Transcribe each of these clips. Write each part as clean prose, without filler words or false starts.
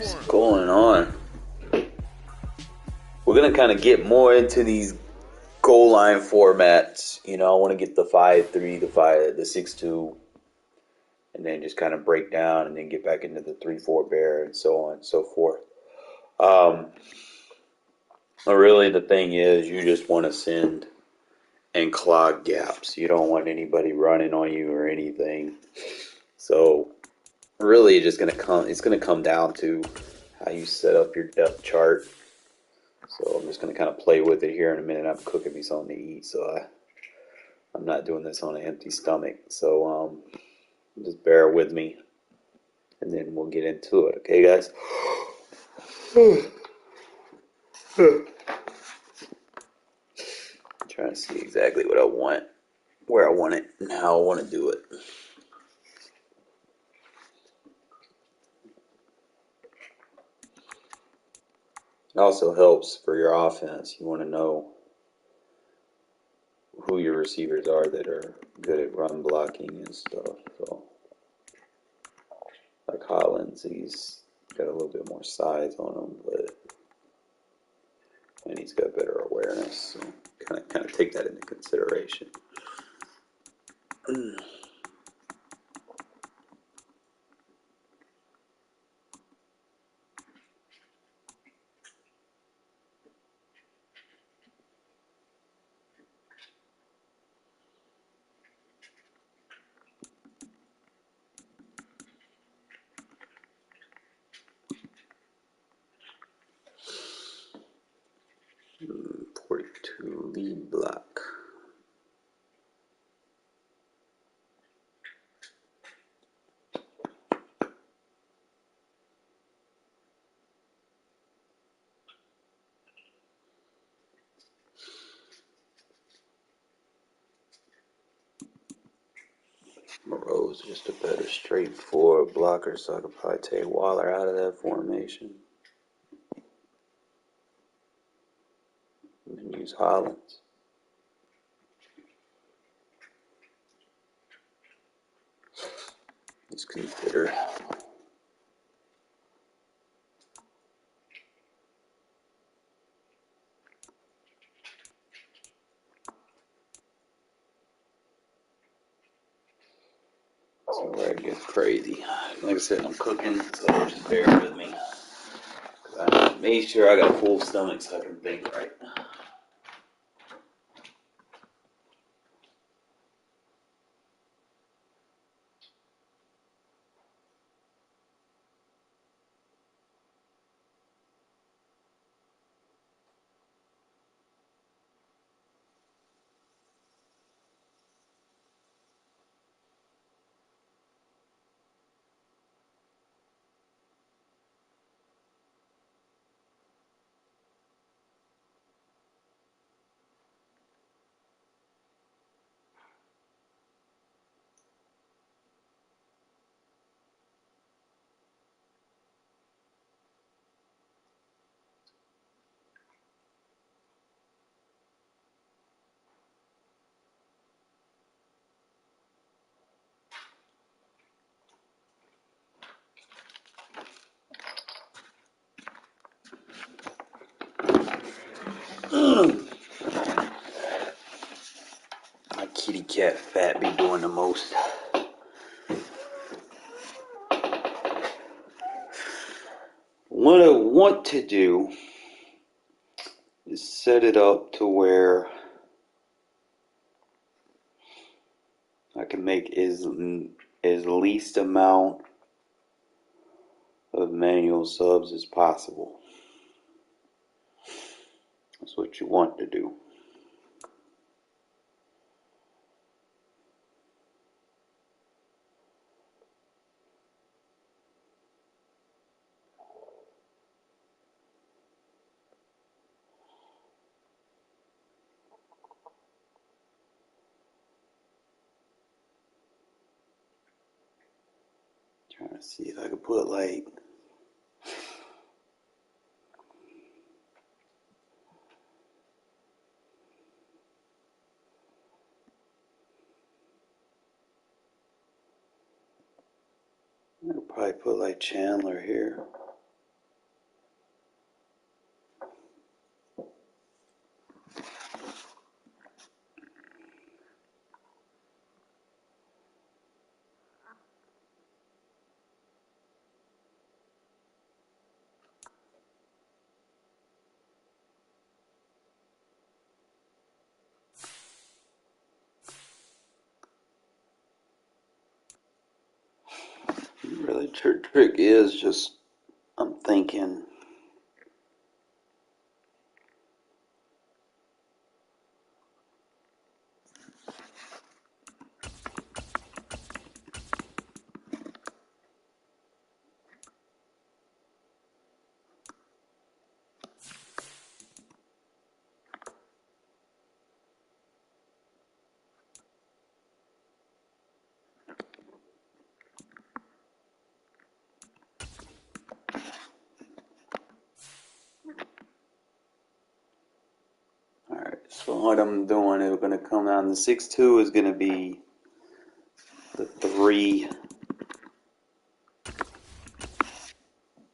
What's going on? We're gonna kind of get more into these goal line formats. You know, I want to get the 5-3, the 6-2, and then just kind of break down, and then get back into the 3-4 bear, and so on and so forth. Um, but really, the thing is, you just want to send and clog gaps. You don't want anybody running on you or anything. So really, it's gonna come down to how you set up your depth chart. So I'm just going to kind of play with it here in a minute. I'm cooking me something to eat, so I'm not doing this on an empty stomach. So just bear with me, and then we'll get into it. Okay, guys? Trying to see exactly what I want, where I want it, and how I want to do it. It also helps for your offense. You want to know who your receivers are that are good at run blocking and stuff. So, like Hollins, he's got a little bit more size on him, and he's got better awareness. So, kind of take that into consideration. 42 lead block. Moreau's just a better straightforward blocker, so I could probably take Waller out of that formation and then use Hollins. Just consider so where it gets crazy. Like I said, I'm cooking, so just bear with me. I made sure I got a full stomach so I can think right. My kitty cat fat be doing the most. What I want to do is set it up to where I can make as least amount of manual subs as possible. That's what you want to do. Trying to see if I could put like I could probably put like Chandler here. The trick is just, I'm thinking, alright, so what I'm doing is going to come down, the 6'2" is going to be the 3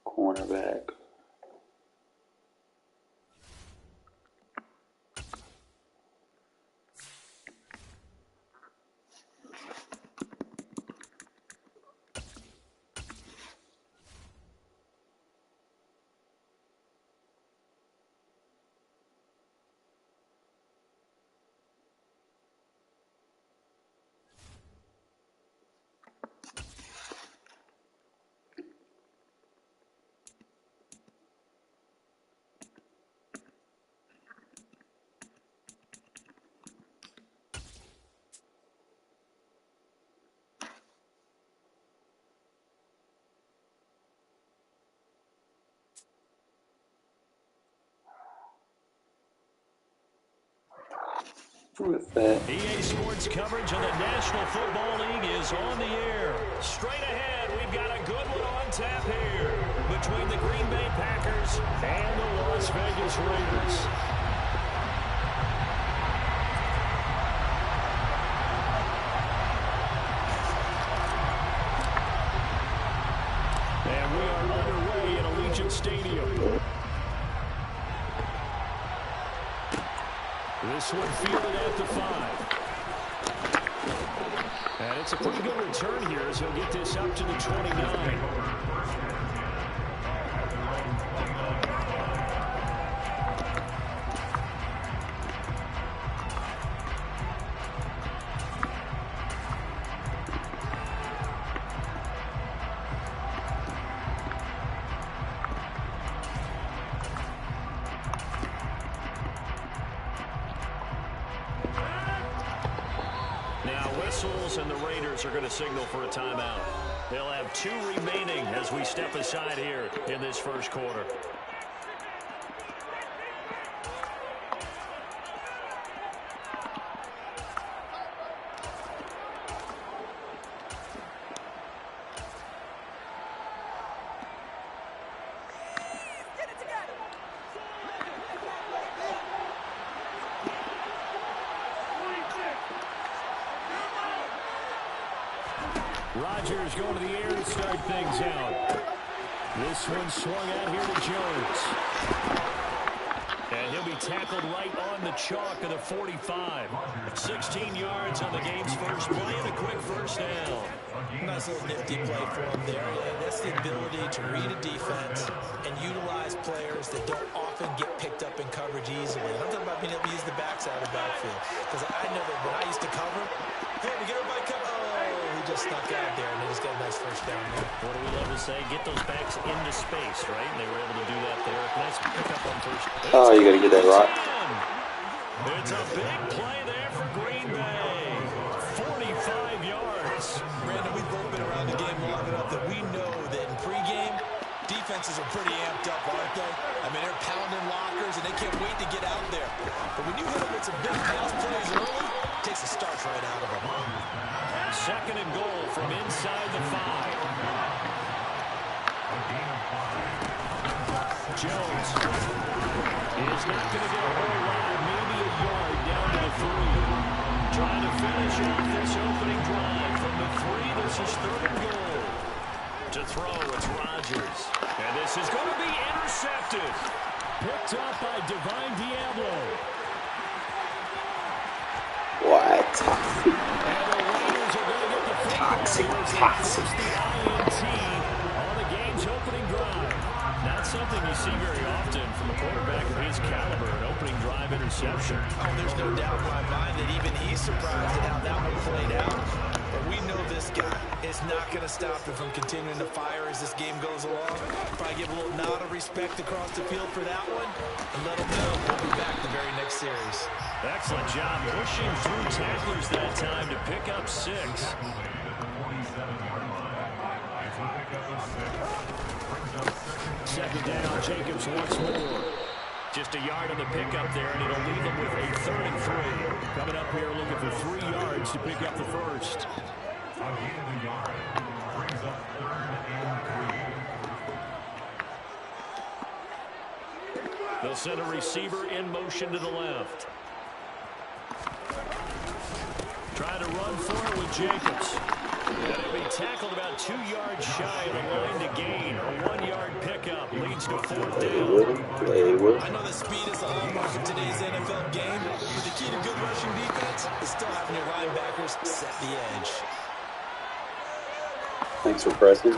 cornerback. With that. EA Sports coverage of the National Football League is on the air. Straight ahead, we've got a good one on tap here between the Green Bay Packers and the Las Vegas Raiders. And we are underway at Allegiant Stadium. This one fielded at the 5. And it's a pretty good return here as he'll get this up to the 29. And the Raiders are going to signal for a timeout. They'll have 2 remaining as we step aside here in this first quarter. Rodgers going to the air to start things out. This one swung out here to Jones. And he'll be tackled right on the chalk of the 45. 16 yards on the game's first play and a quick first down. Nice little nifty play for him there. That's the ability to read a defense and utilize players that don't often get picked up in coverage easily. And I'm talking about being able to use the backside of the backfield. Because I know that when I used to cover, hey, we get everybody cover. He just snuck out there, and then he's got a nice first down there. What do we love to say? Get those backs into space, right? And they were able to do that there. Nice pickup on first. Oh, you got to get that right. It's a big play there for Green Bay. 45 yards. Brandon, we've both been around the game long enough that we know that in pregame, defenses are pretty amped up, aren't they? I mean, they're pounding lockers, and they can't wait to get out there. But when you hit them with some big pass plays early, it takes the starch right out of them. Second and goal from inside the 5. Jones is not going to get a whole lot, maybe a yard down to the 3. Trying to finish off this opening drive from the 3. This is third and goal. To throw, it's Rodgers. And this is going to be intercepted. Picked up by Divine Diablo. What? Toxic. The INT on the game's opening drive. Not something you see very often from a quarterback of his caliber, an opening drive interception. Oh, there's no doubt in my mind that even he's surprised at how that one played out. But we know this this guy. It's not going to stop him from continuing to fire as this game goes along. Probably give a little nod of respect across the field for that one. And let him know we'll be back the very next series. Excellent job pushing through tacklers that time to pick up 6. Second down, Jacobs once more. Just a yard on the pickup there, and it'll leave them with a 3rd and 3. Coming up here looking for 3 yards to pick up the first. They'll send a receiver in motion to the left. Trying to run for it with Jacobs. And he'll be tackled about 2 yards shy of the line to gain. A 1-yard pickup leads to 4th down. I know the speed is the hallmark of today's NFL game, but the key to good rushing defense is still having your linebackers set the edge. Thanks for pressing.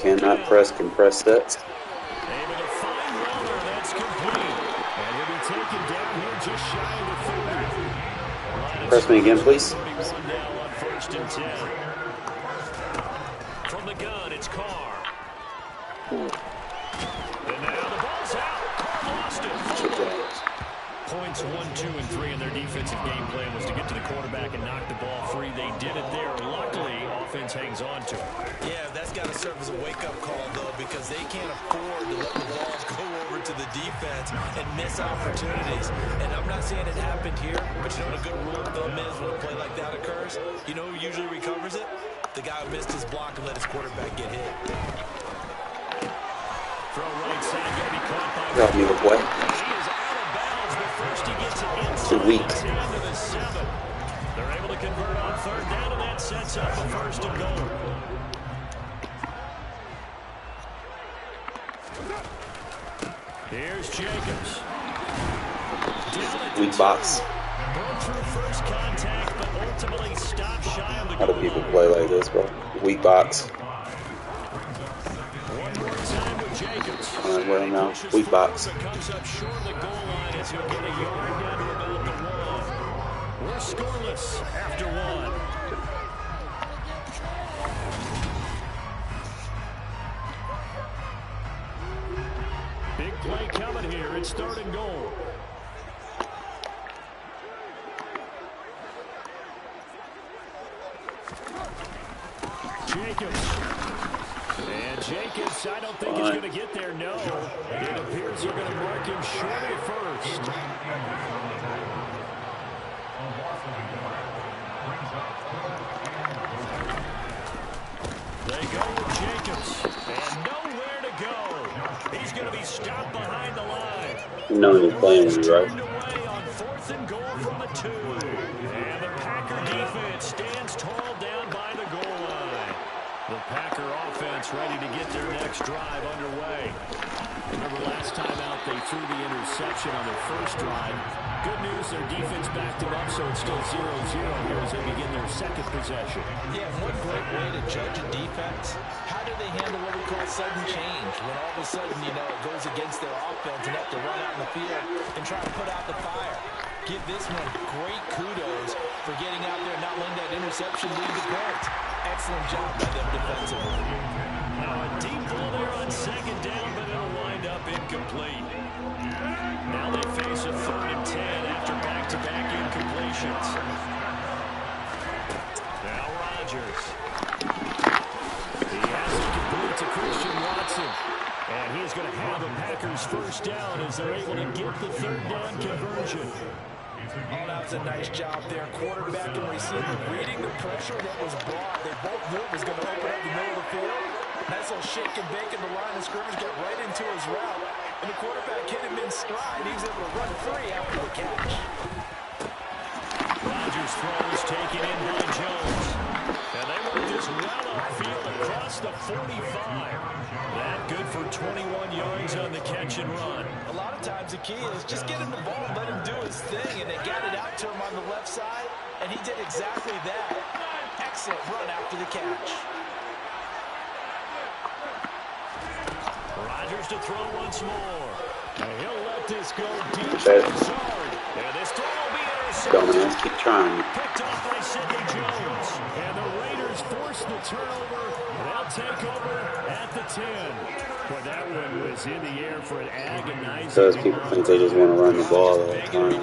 Cannot press, compress sets. Able to find Runner, that's complete. And he'll be taken down here just shy of the 30. Press me again, please. 31 now on 1st and 10. From the gun, it's Carr. And now the ball's out. Carr lost it. Points 1, 2, and 3 in their defensive game plan was to get to the quarterback and knock the ball free. They did it there. Luckily, offense hangs on to it. Yeah, that's got to serve as a wake-up call, though, because they can't afford to let the ball go over to the defense and miss opportunities. And I'm not saying it happened here, but you know what a good rule of thumb is when a play like that occurs? You know who usually recovers it? The guy who missed his block and let his quarterback get hit. Throw right side, going to be caught by... Got me the play. First he gets it Too weak. to the 7. They're able to convert on 3rd down, and that sets up a 1st and goal. Here's Jacobs. Weak box. Broke through first contact, but ultimately stopped shy of the How do goal people line. play like this, bro? Weak box. One more time with Jacobs. Where I'm now. Weak box. Comes up short of the goal line as he'll get a yard down to about the 1. We're scoreless after 1. Big play coming here. It's 3rd and goal. Jacobs. And Jacobs, I don't think he's going to get there, no. It appears they're going to mark him short at first. They go with Jacobs. And nowhere to go. He's going to be stopped behind the line. No, you're playing with me, right? Turned away on 4th and goal from the 2. And the Packer defense stands tall down by the goal line. The Packer offense ready to get their next drive underway. Remember last time out they threw the interception on their first drive. Good news, their defense backed them up, so it's still 0-0 here as they begin their second possession. Yeah, one great way to judge a defense. How do they handle what we call sudden change? When all of a sudden, you know, it goes against their offense and have to run out in the field and try to put out the fire. Give this one great kudos for getting out there and not letting that interception lead to points. Excellent job by them defensively. Now a deep ball there on 2nd down, but it'll wind up incomplete. Now they face a 3rd and 10 after back-to-back incompletions. Now Rodgers. He has it complete to Christian Watson. And he's going to have a Packers first down as they're able to get the 3rd down conversion. Oh, that was a nice job there. Quarterback and receiver reading the pressure that was brought. They both knew it was going to open up the middle of the field. Nice little shake and bake in the line of scrimmage, got right into his route. And the quarterback hit him in stride. He was able to run free after the catch. Rodgers throws taken in by Jones. And they work this well upfield across the 45. That good for 21 yards on the catch and run. A lot of times the key is just get him the ball and let him do his thing. And they got it out to him on the left side, and he did exactly that. Excellent run after the catch. Rodgers to throw once more. And he'll let this go deep. Okay. And this throw will be Dumbass, keep trying. Picked off by Sidney Jones. And the Raiders force the turnover. They'll take over at the 10. But that one was in the air for an agonizing. Because people think they just want to run the ball all the time.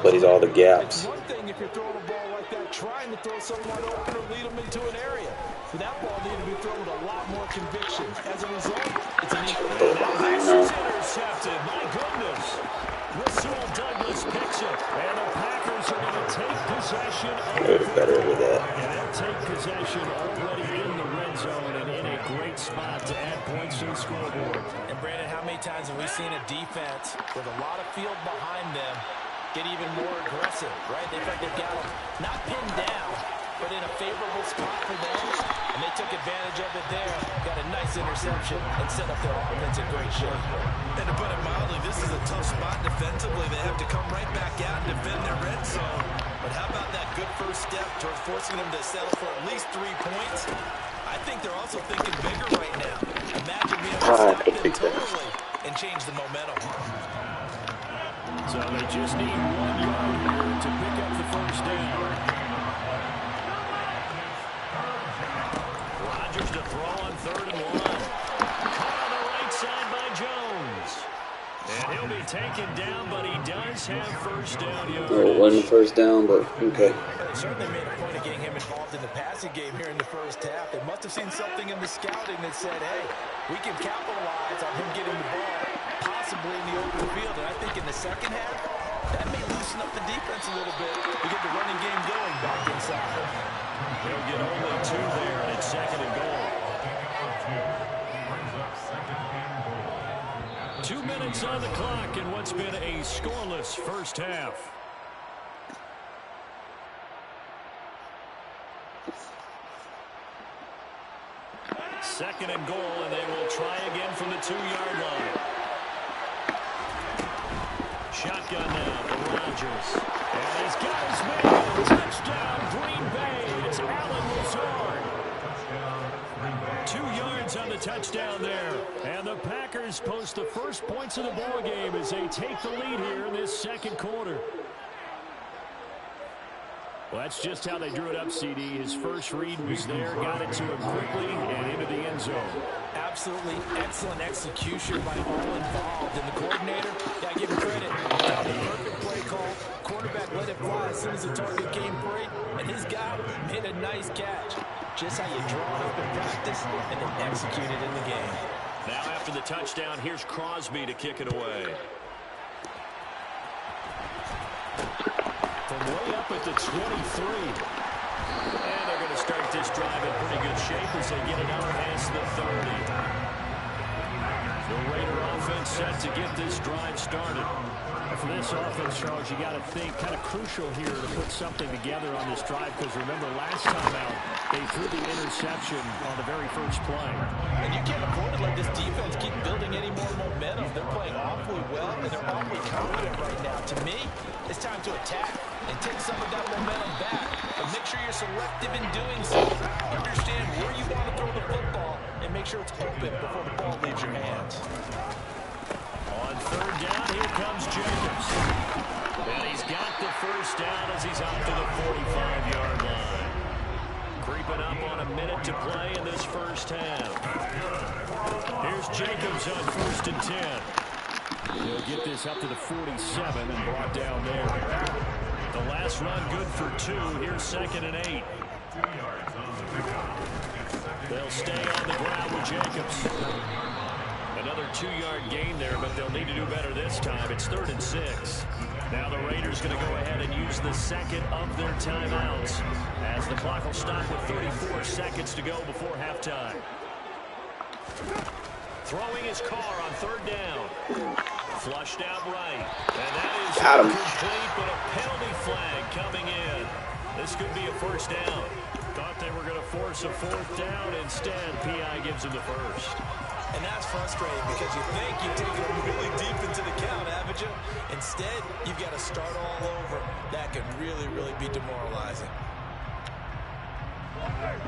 Plays all the gaps. It's one thing if you're throwing a ball like that, trying to throw someone open or lead them into an area. But that ball needed to be thrown with a lot more conviction. As a result, it's an intercepted. My goodness. Russell Douglas picks it. And the Packers are going to take possession. Better with that. And they'll take possession already in the red zone and in a great spot to add points to the scoreboard. And Brandon, how many times have we seen a defense with a lot of field behind them get even more aggressive, right? They feel like they've got them not pinned down, but in a favorable spot for them. And they took advantage of it there. Got a nice interception and set up their offense in great shape. And to put it mildly, this is a tough spot defensively. They have to come right back out and defend their red zone. But how about that good first step towards forcing them to settle for at least 3 points? I think they're also thinking bigger right now. Imagine being able to stop them totally and change the momentum. So they just need 1 yard here to pick up the first down. Rodgers to throw on 3rd and 1. Caught on the right side by Jones. And he'll be taken down, but he does have first down yardage. Well, it wasn't first down, but okay. They certainly made a point of getting him involved in the passing game here in the first half. They must have seen something in the scouting that said, hey, we can capitalize on him getting the ball, possibly in the open field. And I think in the second half, that may loosen up the defense a little bit to get the running game going back inside. They'll get only 2 there, and it's 2nd and goal. 2 minutes on the clock in what's been a scoreless first half. Second and goal, and they will try again from the 2-yard line. Shotgun now for Rodgers. And he's got his man. Touchdown, Green Bay. It's Allen Lazard. 2 yards on the touchdown there. And the Packers post the first points of the ball game as they take the lead here in this second quarter. Well, that's just how they drew it up, CD. His first read was there, got it to him quickly, and into the end zone. Absolutely excellent execution by all involved. And the coordinator, got to give him credit. Found the perfect play call. Quarterback let it fly as soon as the target came free. And his guy made a nice catch. Just how you draw it up in practice and then execute it in the game. Now after the touchdown, here's Crosby to kick it away. From way up at the 23. And they're going to start this drive in pretty good shape as they get it out past the 30. The Raider offense set to get this drive started. For this offense, Charles, you got to think kind of crucial here to put something together on this drive because remember last time out, they threw the interception on the very first play. And you can't afford to let this defense keep building any more momentum. They're playing awfully well, and they're awfully confident right now. To me, it's time to attack and take some of that momentum back. But make sure you're selective in doing so. Understand where you want to throw the football and make sure it's open before the ball leaves your hands. On 3rd down, here comes Jacobs. And he's got the first down as he's out to the 45-yard line. Creeping up on a minute to play in this first half. Here's Jacobs on 1st and 10. He'll get this up to the 47 and brought down there. The last run good for 2. Here's 2nd and 8. They'll stay on the ground with Jacobs. Another 2-yard gain there, but they'll need to do better this time. It's 3rd and 6. Now the Raiders going to go ahead and use the second of their timeouts as the clock will stop with 34 seconds to go before halftime. Throwing his car on 3rd down. Flushed out right. And that is complete, but a penalty flag coming in. This could be a first down. Thought they were going to force a 4th down. Instead, P.I. gives him the first. And that's frustrating because you think you've taken them really deep into the count, haven't you? Instead, you've got to start all over. That could really, really be demoralizing.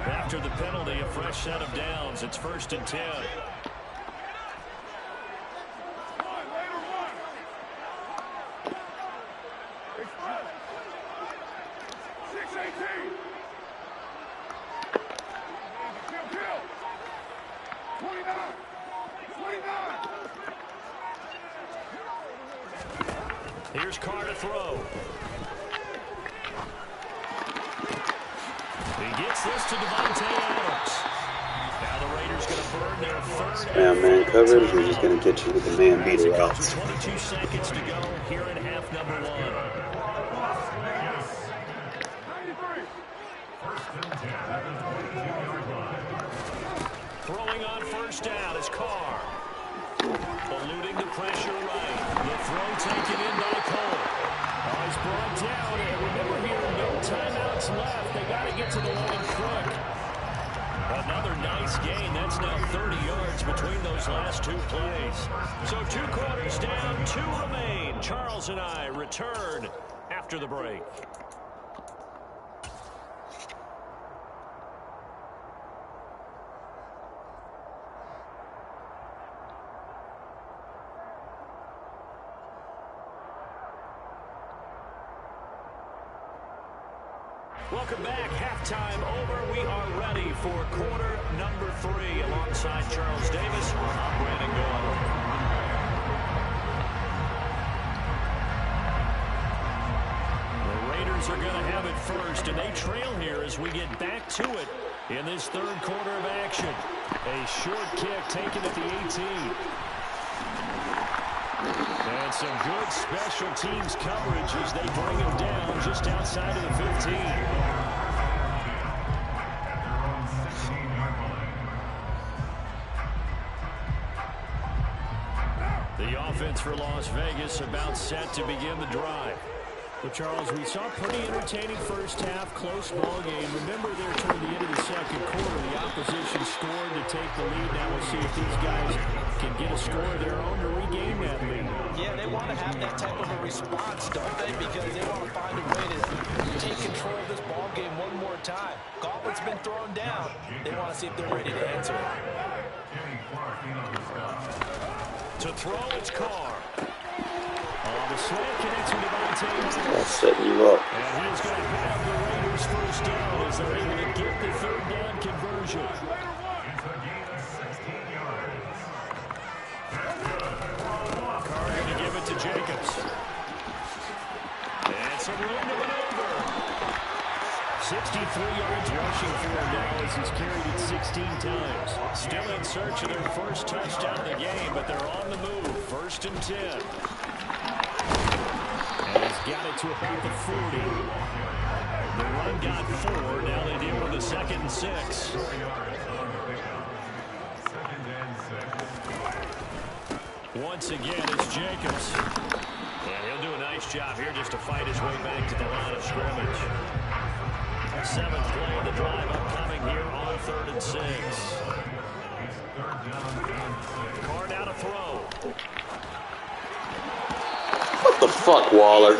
After the penalty, a fresh set of downs. It's 1st and 10. Here's Carr to throw. He gets this to Devontae Adams. Now the Raiders going to burn their third. Man coverage, we're just going to get you with the man beater routes. 22 seconds to go here in half number one. Throwing on first down is Carr. Eluding the pressure right. The throw taken in by Cole. Oh, he's brought down. And remember here, no timeouts left. They got to get to the line quick. Another nice gain. That's now 30 yards between those last two plays. So 2 quarters down, 2 remain. Charles and I return after the break. Welcome back. Halftime over. We are ready for quarter number 3. Alongside Charles Davis, I'm Brandon Gaudle. The Raiders are going to have it first, and they trail here as we get back to it in this third quarter of action. A short kick taken at the 18. And some good special teams coverage as they bring him down just outside of the 15. The offense for Las Vegas about set to begin the drive. Well, Charles, we saw pretty entertaining first half, close ball game. Remember there toward the end of the second quarter, the opposition scored to take the lead. Now we'll see if these guys can get a score of their own to regain that lead. Yeah, they want to have that type of a response, don't they? Because they want to find a way to take control of this ball game one more time. Gauntlet's been thrown down. They want to see if they're ready to answer it. To throw, it's Carr. The slant connects with Devontae. That's setting you up. And he's going to have the Raiders first down as they're able to get the third down conversion. Carr going to give it to Jacobs. And some room to maneuver. 63 yards rushing for him now as he's carried it 16 times. Still in search of their first touchdown of the game, but they're on the move. 1st and 10. And he's got it to about the 40. The run got 4. Now they deal with a 2nd and 6. Once again, it's Jacobs. And he'll do a nice job here just to fight his way back to the line of scrimmage. 7th play of the drive upcoming here on 3rd and 6. Carr now to throw. What the fuck, Waller?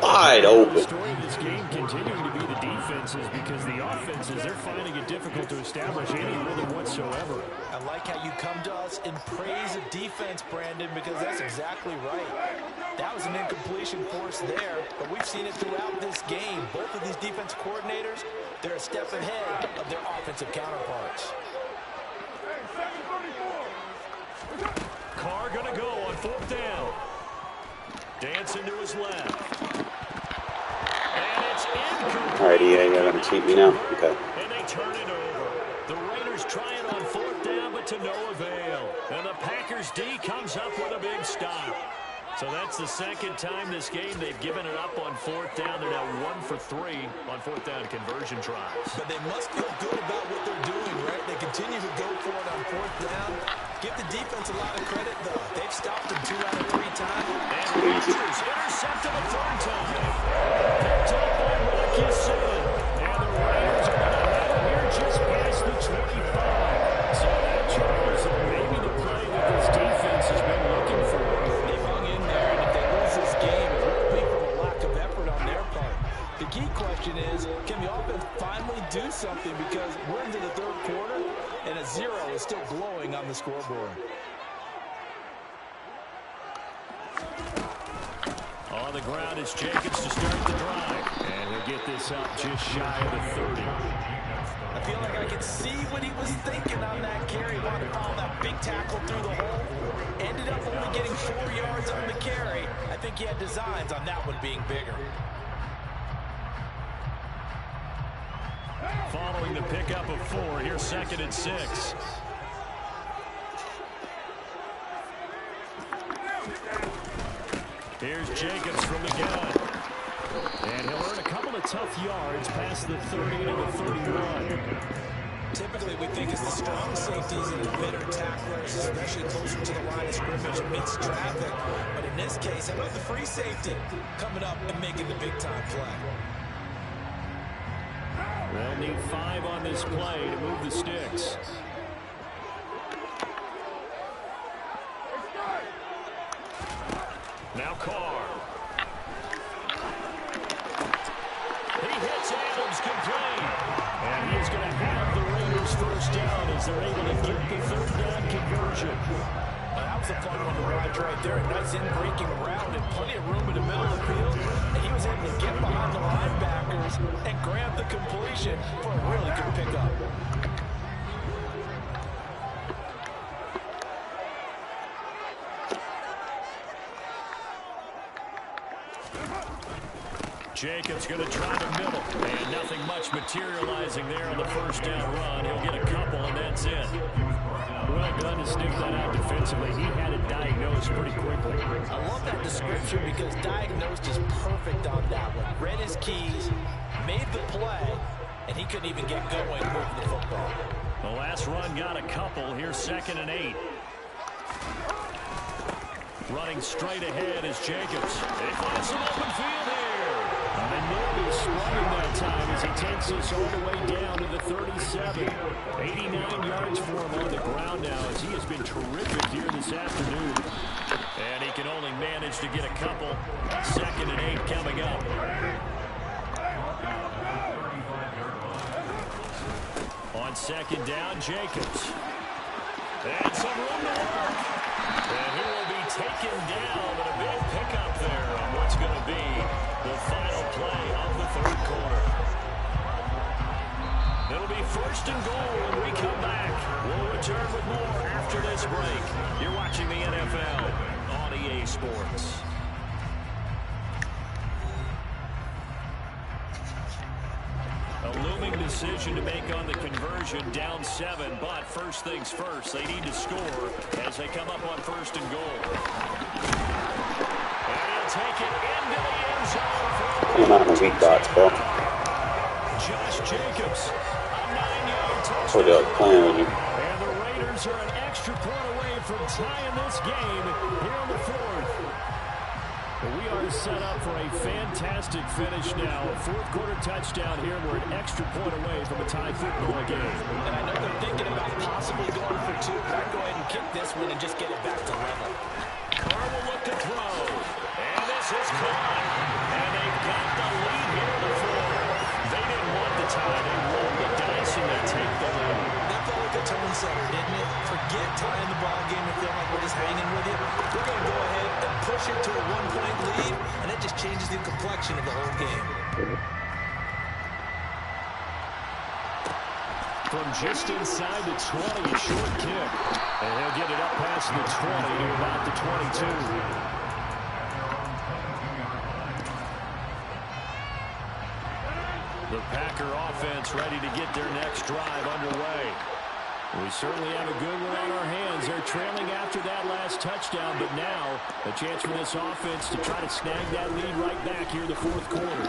Wide open. The story of this game continuing to be the defenses because the offenses, they're finding it difficult to establish any rhythm whatsoever. I like how you come to us and praise a defense, Brandon, because that's exactly right. That was an incompletion force there, but we've seen it throughout this game. Both of these defense coordinators, they're a step ahead of their offensive counterparts. Carr going to go on 4th down. Dancing to his left. And it's incomplete. All right, EA, you're going to cheat me now? Okay. And they turn it over. The Raiders trying on 4th down, but to no avail. And the Packers D comes up with a big stop. So that's the 2nd time this game they've given it up on 4th down. They're now 1 for 3 on 4th down conversion tries. But they must feel good about what they're doing, right? They continue to go for it on 4th down. Give the defense a lot of credit, though. They've stopped them 2 out of 3 times. And Rodgers intercepted a 3rd time. Picked up by Rocky Sin. And the Raiders are going to have it here just past the 25. So that, Charles, maybe the play that this defense has been looking for. They've hung in there, and if they lose this game, it won't be from a lack of effort on their part. The key question is, can the offense finally do something? Because we're into the 3rd quarter, and a 0 is still glowing on the scoreboard. On the ground is Jacobs to start the drive. And he'll get this up just shy of the 30. I feel like I can see what he was thinking on that carry. Wanted to follow that big tackle through the hole. Ended up only only getting 4 yards on the carry. I think he had designs on that one being bigger. Following the pickup of 4, here's 2nd and 6. Here's Jacobs from the gun. And he'll earn a couple of tough yards past the 30 to the 31. Typically, we think it's the strong safeties and the better tacklers, especially closer to the line of scrimmage amidst traffic. But in this case, how about the free safety coming up and making the big-time play? They'll need 5 on this play to move the sticks. Now Carr. He hits Adams complete. And he is going to have the Raiders first down as they're able to get the 3rd down conversion. That was a fun one to watch right there. A nice in-breaking route and plenty of room in the middle of the field. And he was able to get behind the linebackers and grab the completion for a really good pickup. Jacobs going to try the middle. And nothing much materializing there on the first down run. He'll get a couple, and that's it. Well done to sniff that out defensively. He had it diagnosed pretty quickly. I love that description because diagnosed is perfect on that one. Read his keys, made the play, and he couldn't even get going moving the football. The last run got a couple. Here's 2nd and 8. Running straight ahead is Jacobs. They find some open field here. And nearly sprung him that time as he takes us all the way down to the 37. 89 yards for him on the ground now as he has been terrific here this afternoon. And he can only manage to get a couple. 2nd and 8 coming up. On 2nd down, Jacobs. And some room to work. And he will be taken down, but a big pickup there on what's going to be the final play of the 3rd quarter. It'll be 1st and goal when we come back. We'll return with more after this break. You're watching the NFL on EA Sports. A looming decision to make on the conversion, down 7, but first things first, they need to score as they come up on 1st and goal. And he'll take it into the end zone. Come on, weak dots, bro. Josh Jacobs, a 9-yard touchdown. What are you playing with you? And the Raiders are an extra point away from tying this game here in the 4th. We are set up for a fantastic finish now. A 4th quarter touchdown here. We're an extra point away from a tie football game. And I know they're thinking about possibly going for 2, but I'd go ahead and kick this one and just get it back to level. Carr will look to throw. And this is caught. And they've got the lead here in the 4th. They didn't want the tie. They rolled the dice and they take the lead. That felt like a tone setter, didn't it? Forget tying the ball game and feeling like we're just hanging with you. We're going to go ahead and push it to a 1-point lead, and it just changes the complexion of the whole game. From just inside the 20, a short kick. And he'll get it up past the 20 to about the 22. The Packer offense ready to get their next drive underway. We certainly have a good one on our hands. They're trailing after that last touchdown, but now a chance for this offense to try to snag that lead right back here in the 4th quarter.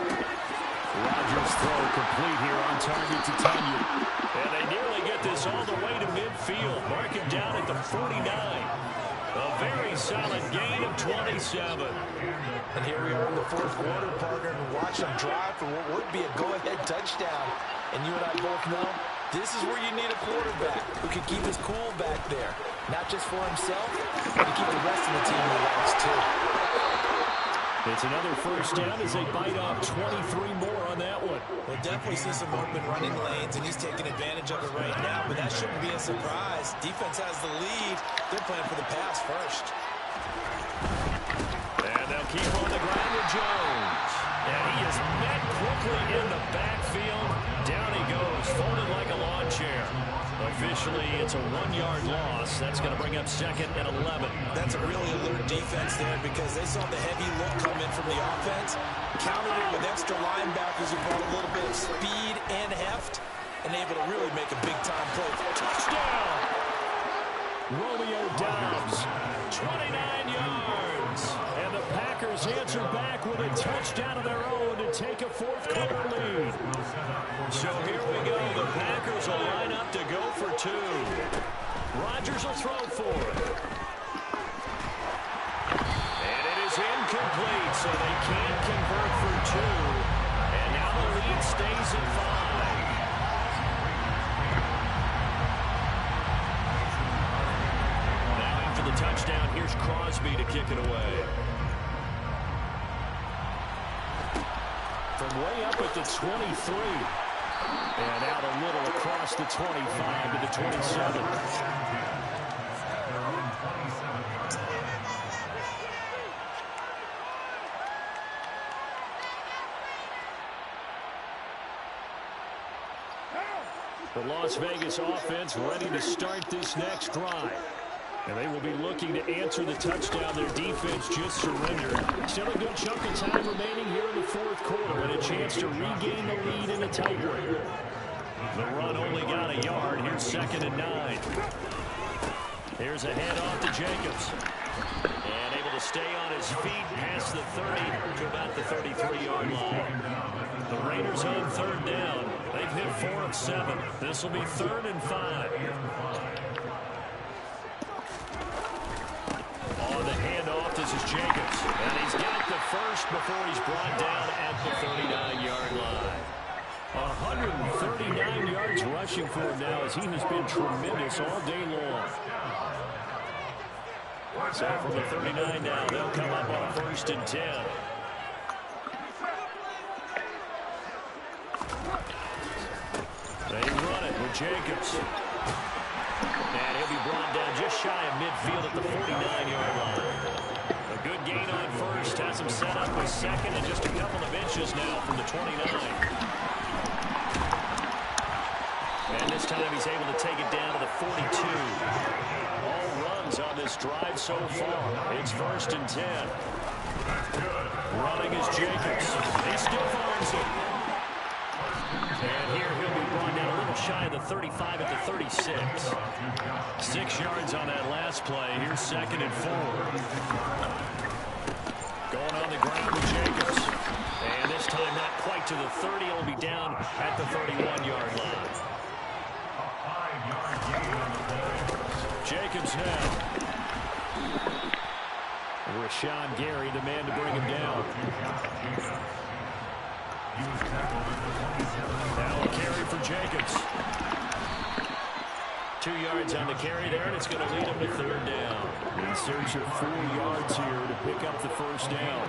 Rodgers' throw complete here on target to Tanya. And they nearly get this all the way to midfield. Mark him down at the 49. A very solid gain of 27. And here we are in the 4th quarter, partner, and watch them drive for what would be a go-ahead touchdown. And you and I both know this is where you need a quarterback who can keep his cool back there. Not just for himself, but to keep the rest of the team relaxed too. It's another first down as they bite off 23 more on that one. We'll definitely see some open running lanes, and he's taking advantage of it right now, but that shouldn't be a surprise. Defense has the lead. They're playing for the pass first. And they'll keep on the ground with Jones. And he is met quickly in the backfield. Down he goes, folded like a lawn chair. Officially, it's a 1-yard loss. That's going to bring up 2nd and 11. That's a really alert defense there because they saw the heavy look come in from the offense, countered it with extra linebackers who brought a little bit of speed and heft, and able to really make a big-time play. Touchdown! Romeo Dobbs, 29 yards. And the Packers answer back with a touchdown of their own to take a 4th quarter lead. So here we go. The Packers will line up to go for 2. Rodgers will throw for it. And it is incomplete, so they can't convert for 2. And now the lead stays at 5. The touchdown, here's Crosby to kick it away. From way up at the 23. And out a little across the 25 to the 27. The Las Vegas offense ready to start this next drive. And they will be looking to answer the touchdown their defense just surrendered. Still a good chunk of time remaining here in the 4th quarter and a chance to regain the lead in a tight one. The run only got a yard. Here's 2nd and 9. Here's a handoff to Jacobs. And able to stay on his feet past the 30 to about the 33-yard line. The Raiders on 3rd down. They've hit 4 of 7. This will be 3rd and 5. On the handoff, this is Jacobs. And he's got the first before he's brought down at the 39-yard line. 139 yards rushing for him now as he has been tremendous all day long. So from the 39 now, they'll come up on 1st and 10. They run it with Jacobs. And he'll be brought down just shy of midfield at the 49-yard line. A good gain on 1st. Has him set up with 2nd and just a couple of inches now from the 29. And this time he's able to take it down to the 42. All runs on this drive so far. It's 1st and 10. Running is Jacobs. He still finds it. And here he'll be brought down a little shy of the 35 at the 36. 6 yards on that last play. Here's 2nd and 4. Going on the ground with Jacobs. And this time not quite to the 30. He'll be down at the 31-yard line. Jacobs now. Rashawn Gary, the man to bring him down. Now a carry for Jacobs. 2 yards on the carry there, and it's going to lead him to 3rd down. In search of 4 yards here to pick up the 1st down.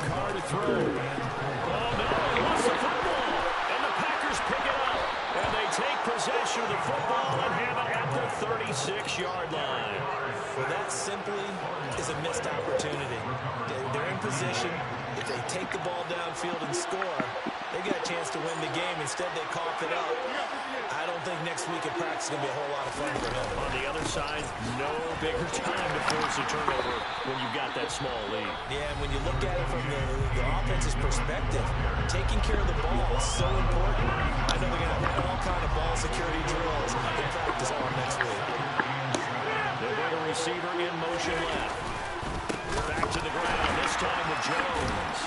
Carr to throw. Oh, no, he lost the football. And the Packers pick it up. And they take possession of the football and have it at the 36-yard line. Well, that simply is a missed opportunity. They're in position. If they take the ball downfield and score, they got a chance to win the game. Instead, they cough it up. I don't think next week at practice is going to be a whole lot of fun for him. On the other side, no bigger time to force a turnover when you've got that small lead. Yeah, and when you look at it from the offense's perspective, taking care of the ball is so important. I know they're going to have all kind of ball security drills in practice on next week. They'll bring a receiver in motion left. Back to the ground, this time with Jones.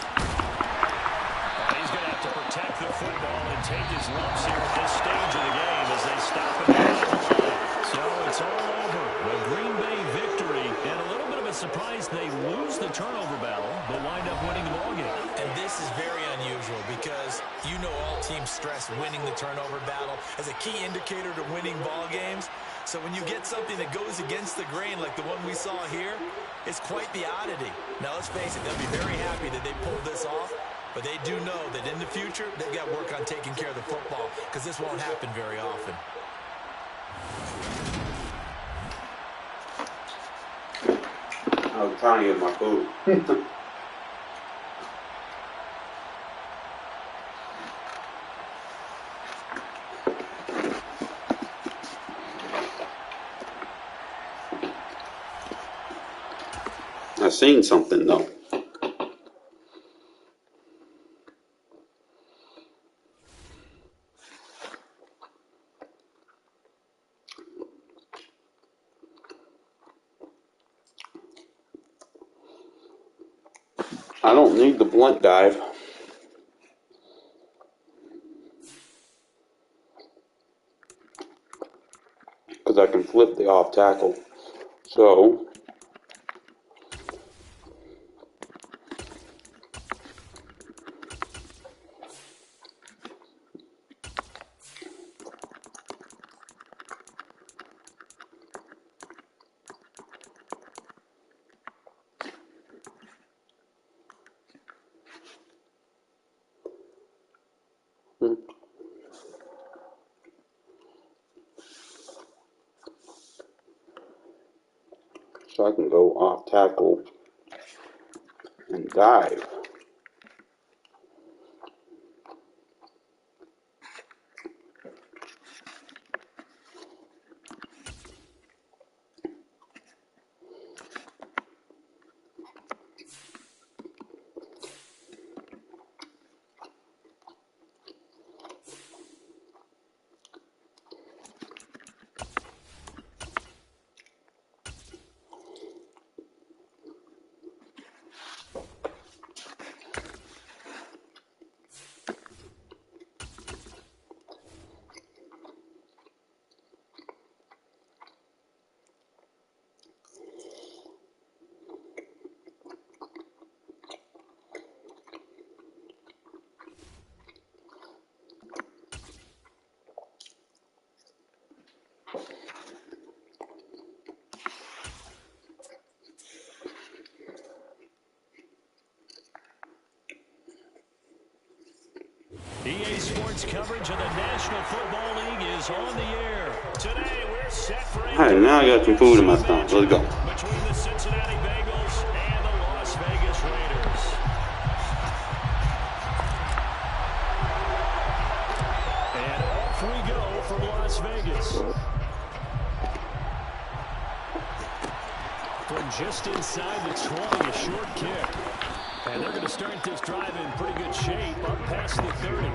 He's going to have to protect the football and take his lumps here at this stage of the game as they stop him at the line. So it's all over. A Green Bay victory, and a little bit of a surprise they lose the turnover battle, but wind up winning the ballgame. And this is very unusual because you know all teams stress winning the turnover battle as a key indicator to winning ball games. So when you get something that goes against the grain like the one we saw here, it's quite the oddity. Now, let's face it, they'll be very happy that they pulled this off, but they do know that in the future, they've got to work on taking care of the football because this won't happen very often. I was trying to get my food. I seen something though. I don't need the blunt dive because I can flip the off tackle. So I can go off tackle and dive. EA Sports coverage of the National Football League is on the air. Today we're set for a Alright, now I got some food in my stomach. Let's go. between the Cincinnati Bengals and the Las Vegas Raiders. And off we go from Las Vegas. From just inside the 20, a short kick. And they're going to start this drive in pretty good shape, up past the 30.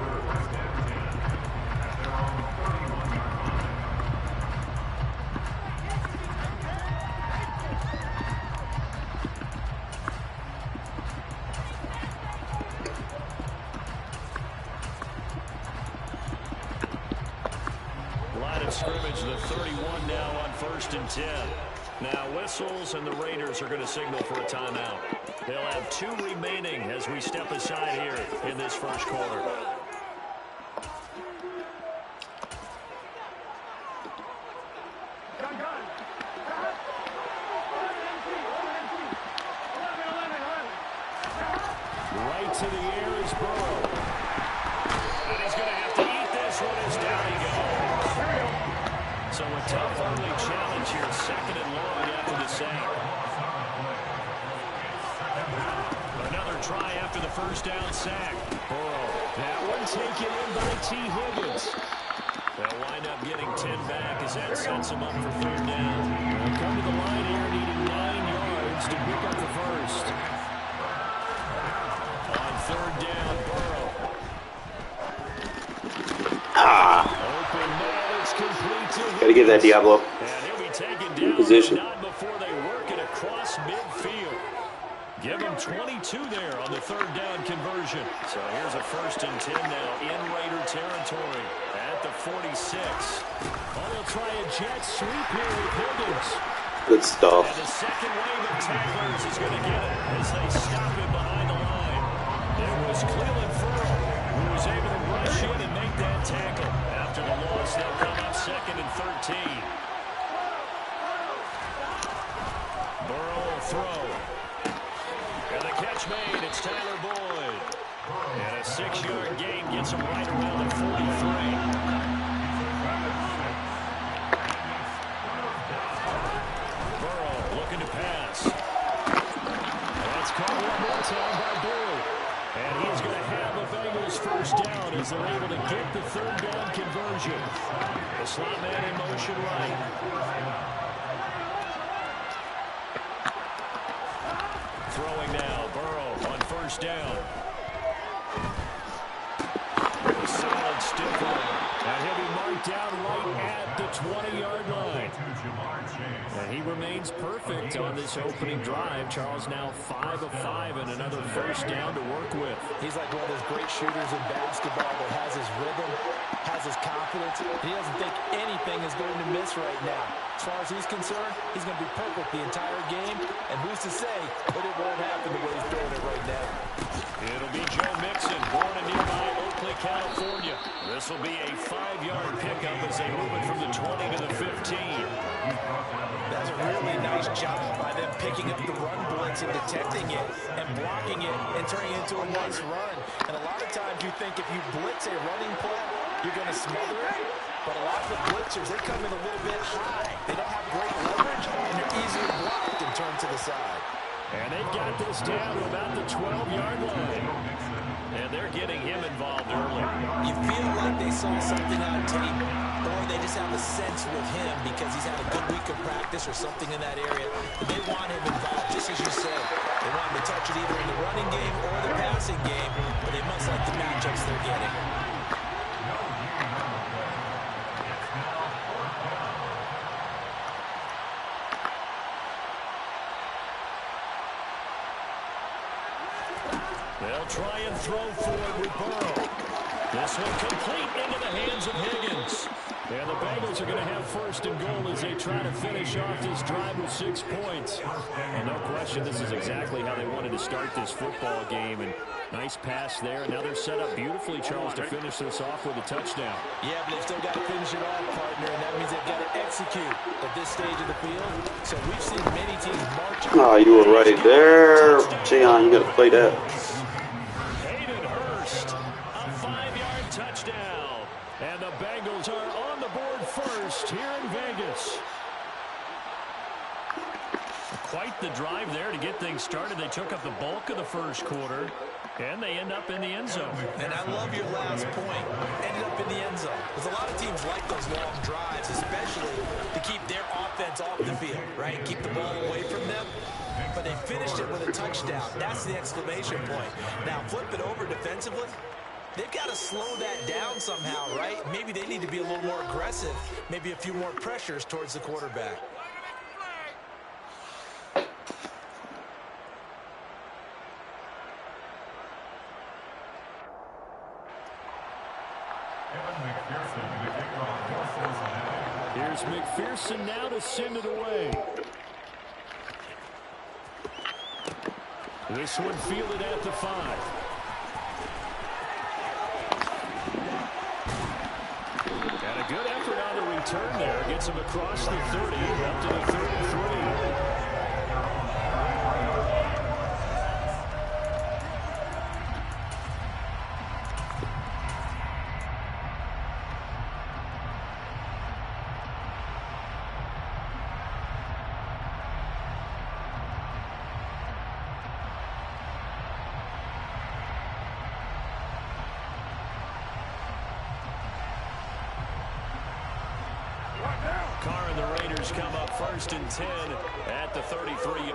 Line of scrimmage, the 31 now on 1st and 10. Now whistles, and the Raiders are going to signal for a timeout. They'll have 2 remaining as we step aside here in this first quarter. Right to the air is Burrow. And he's going to have to eat this one as down he goes. So a tough early challenge here, 2nd and long after the sack. Another try after the first down sack. Burrow. That one taken in by T. Higgins. They'll wind up getting 10 back as that sets him up for 3rd down. They'll come to the line here needing 9 yards to pick up the first. On 3rd down, Burrow. Open man, it's complete to Gotta get that Diablo and he'll be taken down, in position. not before they work it across midfield. Give him 22 there on the 3rd down conversion. So here's a 1st and 10 now in Raider territory at the 46. Oh, they'll try a jet sweep here with Higgins. Good stuff. And the second wave of tacklers is going to get it as they stop him behind the line. It was Cleveland Furrow who was able to rush in and make that tackle. After the loss, they'll come up 2nd and 13. Burrow will throw. And the catch made, it's Tyler Boyd. And a 6-yard gain gets him right around the 43. Looking to pass. That's caught one more time by Boyd. And he's going to have a Bengals 1st down as they're able to get the 3rd down conversion. The slot man in motion right. throwing now. Burrow on first down. Solid stiff arm. And he'll be marked down right at the 20-yard line. And he remains perfect on this opening drive. Charles now 5 of 5 and another first down to work with. He's like one of those great shooters in basketball that has his rhythm, has his confidence. He doesn't think anything is going to miss right now. As far as he's concerned, he's going to be perfect the entire game. And who's to say that it won't happen the way he's doing it right now. It'll be Joe Mixon, born in nearby Oakley, California. This will be a 5-yard pickup as they move it from the 20 to the 15. That's a really nice job by them picking up the run blitz and detecting it and blocking it and turning it into a nice run. And a lot of times you think if you blitz a running play, you're going to smother it. But a lot of the blitzers, they come in a little bit high. They don't have great leverage, and they're easily blocked and turned to the side. And they've got this down to about the 12-yard line. And they're getting him involved early. You feel like they saw something on tape, or they just have a sense with him because he's had a good week of practice or something in that area. And they want him involved, just as you said. They want him to touch it either in the running game or the passing game, but they must like the matchups they're getting. They'll try and throw forward with Burrow. This one complete into the hands of Higgins. And the Bengals are going to have first and goal as they try to finish off this drive with 6 points. And no question, this is exactly how they wanted to start this football game. And nice pass there. Now they're set up beautifully, Charles, to finish this off with a touchdown. Yeah, but they've still got to finish it off, partner, and that means they've got to execute at this stage of the field. So we've seen many teams march. Oh, you were right there. Cheon, you got to play that. A 5-yard touchdown. And the Bengals are on the board first here in Vegas. Quite the drive there to get things started. They took up the bulk of the first quarter, and they end up in the end zone. And I love your last point, ended up in the end zone. Because a lot of teams like those long drives, especially to keep their offense off the field, right? Keep the ball away from them. But they finished it with a touchdown. That's the exclamation point. Now, flip it over defensively. They've got to slow that down somehow, right? Maybe they need to be a little more aggressive. Maybe a few more pressures towards the quarterback. Here's McPherson now to send it away. This one fielded at the 5. And a good effort on the return there. Gets him across the 30, up to the 33. Carr and the Raiders come up first and 10 at the 33.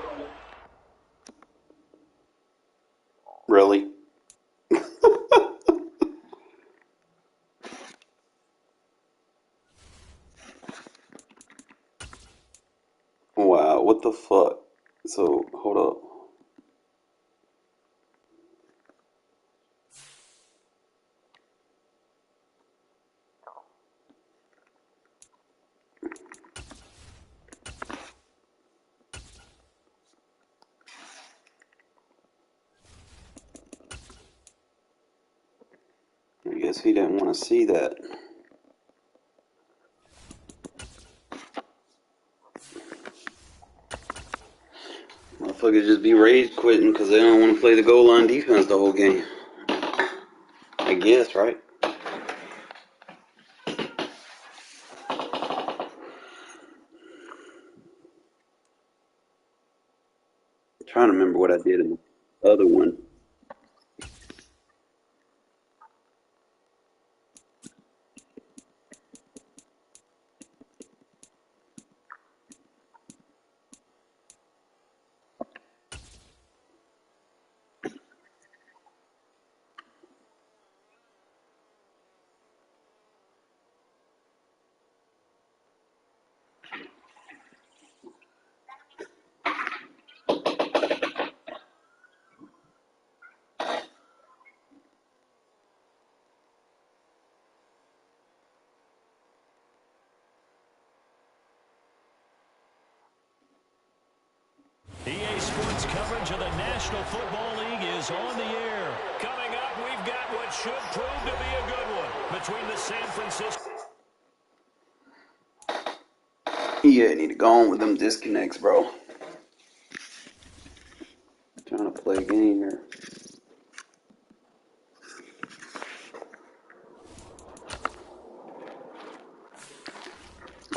Really? Wow, what the fuck? So, hold up. I guess he didn't want to see that. Motherfuckers just be rage quitting because they don't want to play the goal line defense the whole game. I guess, right? Trying to remember what I did in the other one. Sports coverage of the National Football League is on the air. Coming up, we've got what should prove to be a good one between the San Francisco... Yeah, I need to go on with them disconnects, bro. Trying to play a game here.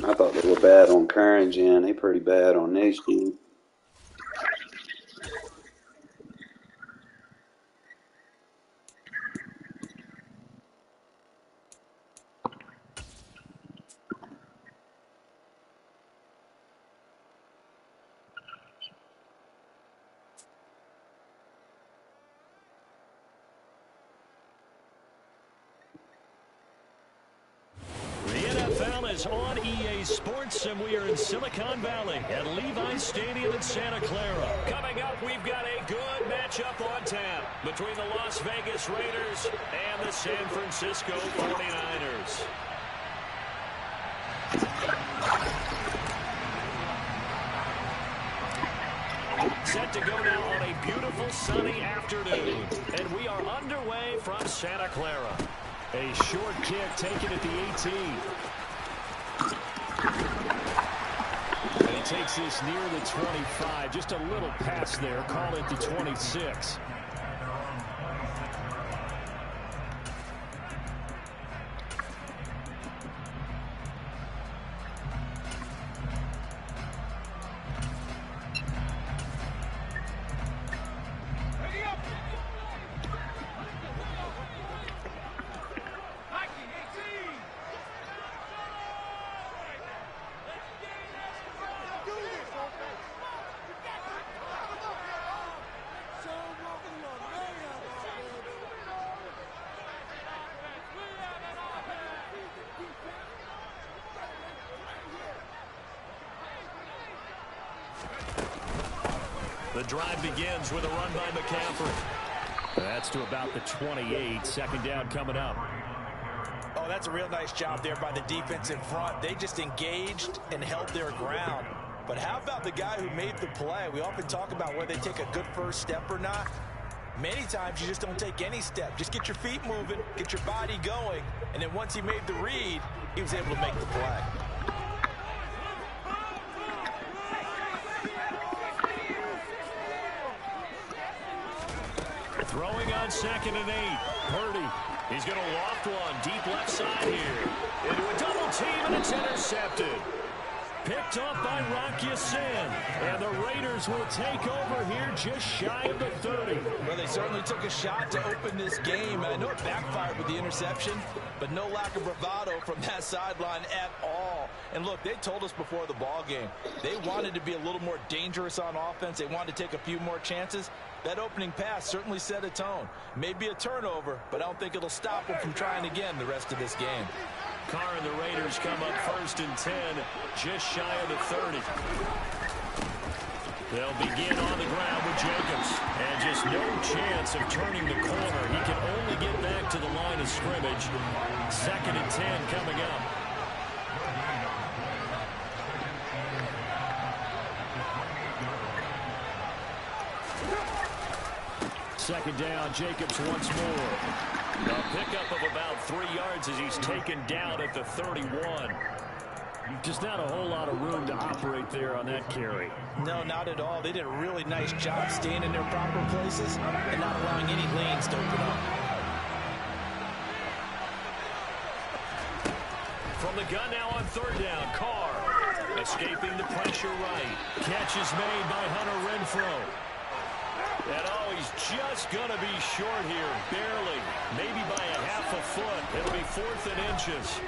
I thought they were bad on current gen. They pretty bad on next gen. Is on EA Sports, and we are in Silicon Valley at Levi's Stadium in Santa Clara. Coming up, we've got a good matchup on tap between the Las Vegas Raiders and the San Francisco 49ers. Set to go now on a beautiful sunny afternoon, and we are underway from Santa Clara. A short kick taken at the 18. And he takes this near the 25. Just a little pass there. Call it the 26. The drive begins with a run by McCaffrey. That's to about the 28. Second down coming up. Oh, that's a real nice job there by the defense in front. They just engaged and held their ground. But how about the guy who made the play? We often talk about whether they take a good first step or not. Many times you just don't take any step. Just get your feet moving, get your body going, and then once he made the read, he was able to make the play. Throwing on 2nd and 8. Purdy. He's going to loft one deep left side here. Into a double team, and it's intercepted. Picked up by Rocky Sin. And the Raiders will take over here just shy of the 30. Well, they certainly took a shot to open this game. And I know it backfired with the interception, but no lack of bravado from that sideline at all. And look, they told us before the ball game, they wanted to be a little more dangerous on offense. They wanted to take a few more chances. That opening pass certainly set a tone. Maybe a turnover, but I don't think it'll stop them from trying again the rest of this game. Carr and the Raiders come up 1st and 10, just shy of the 30. They'll begin on the ground with Jacobs. And just no chance of turning the corner. He can only get back to the line of scrimmage. 2nd and 10 coming up. Second down, Jacobs once more. A pickup of about 3 yards as he's taken down at the 31. Just not a whole lot of room to operate there on that carry. No, not at all. They did a really nice job staying in their proper places and not allowing any lanes to open up. From the gun now on 3rd down, Carr escaping the pressure right. Catch is made by Hunter Renfrow. And oh, he's just going to be short here, barely, maybe by a half a foot. It'll be 4th and inches.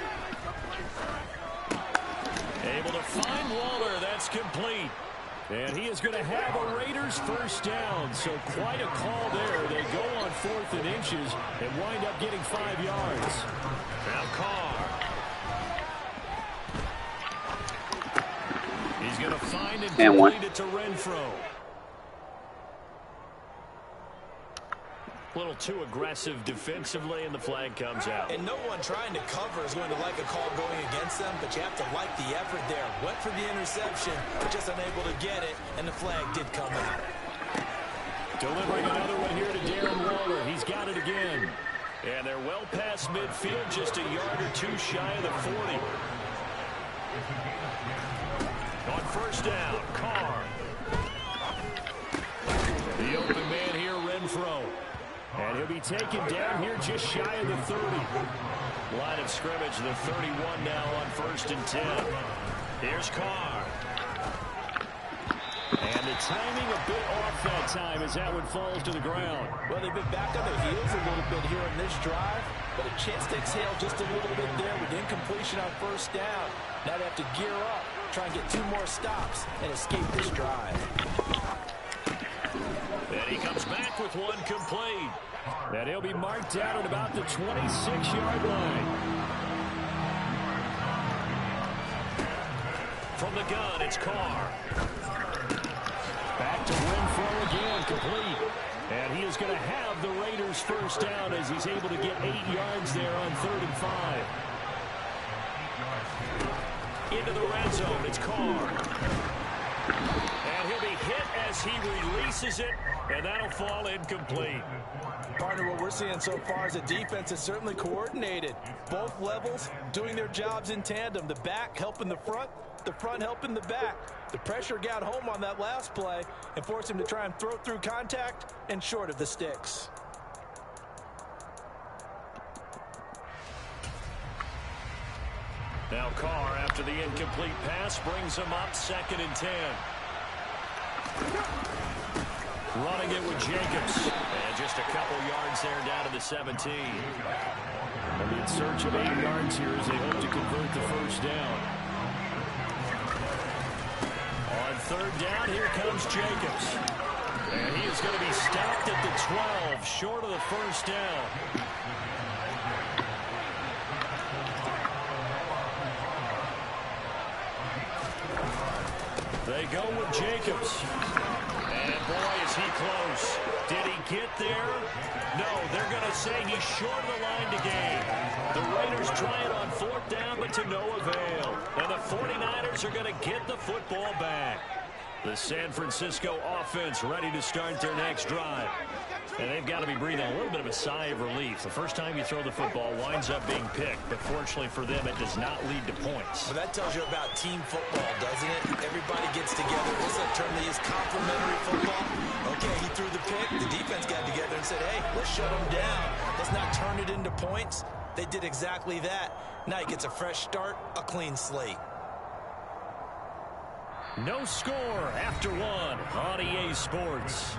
Able to find Waller. That's complete. And he is going to have a Raiders first down. So quite a call there. They go on 4th and inches and wind up getting 5 yards. Now Carr. He's going to find and complete it to Renfrow. A little too aggressive defensively, and the flag comes out. And no one trying to cover is going to like a call going against them, but you have to like the effort there. Went for the interception, but just unable to get it, and the flag did come out. Delivering another one here to Darren Waller. He's got it again. And they're well past midfield, just a yard or two shy of the 40. On first down, Carr. The open man here, Renfro. And he'll be taken down here just shy of the 30. Line of scrimmage, the 31 now on 1st and 10. Here's Carr. And the timing a bit off that time as that one falls to the ground. Well, they've been back on their heels a little bit here in this drive, but a chance to exhale just a little bit there with incompletion on first down. Now they have to gear up, try and get 2 more stops, and escape this drive. And he comes back with one complete. And he'll be marked down at about the 26-yard line. From the gun, it's Carr. Back to Renfro again, complete. And he is going to have the Raiders first down as he's able to get 8 yards there on 3rd and 5. Into the red zone, it's Carr. And he'll be hit as he releases it, and that'll fall incomplete. Partner, what we're seeing so far is the defense is certainly coordinated. Both levels doing their jobs in tandem. The back helping the front helping the back. The pressure got home on that last play and forced him to try and throw through contact and short of the sticks. Now Carr, after the incomplete pass, brings him up 2nd and 10. Running it with Jacobs. And just a couple yards there down to the 17. And in search of 8 yards here as they hope to convert the first down. On 3rd down, here comes Jacobs. And he is going to be stopped at the 12, short of the first down. They go with Jacobs. And boy, is he close. Did he get there? No, they're going to say he's short of the line to gain. The Raiders try it on 4th down, but to no avail. And the 49ers are going to get the football back. The San Francisco offense ready to start their next drive. And they've got to be breathing a little bit of a sigh of relief. The first time you throw the football winds up being picked, but fortunately for them, it does not lead to points. Well, that tells you about team football, doesn't it? Everybody gets together. What's that term they use? Complementary football. Okay, he threw the pick. The defense got together and said, hey, let's shut him down. Let's not turn it into points. They did exactly that. Now he gets a fresh start, a clean slate. No score after 1 on EA Sports.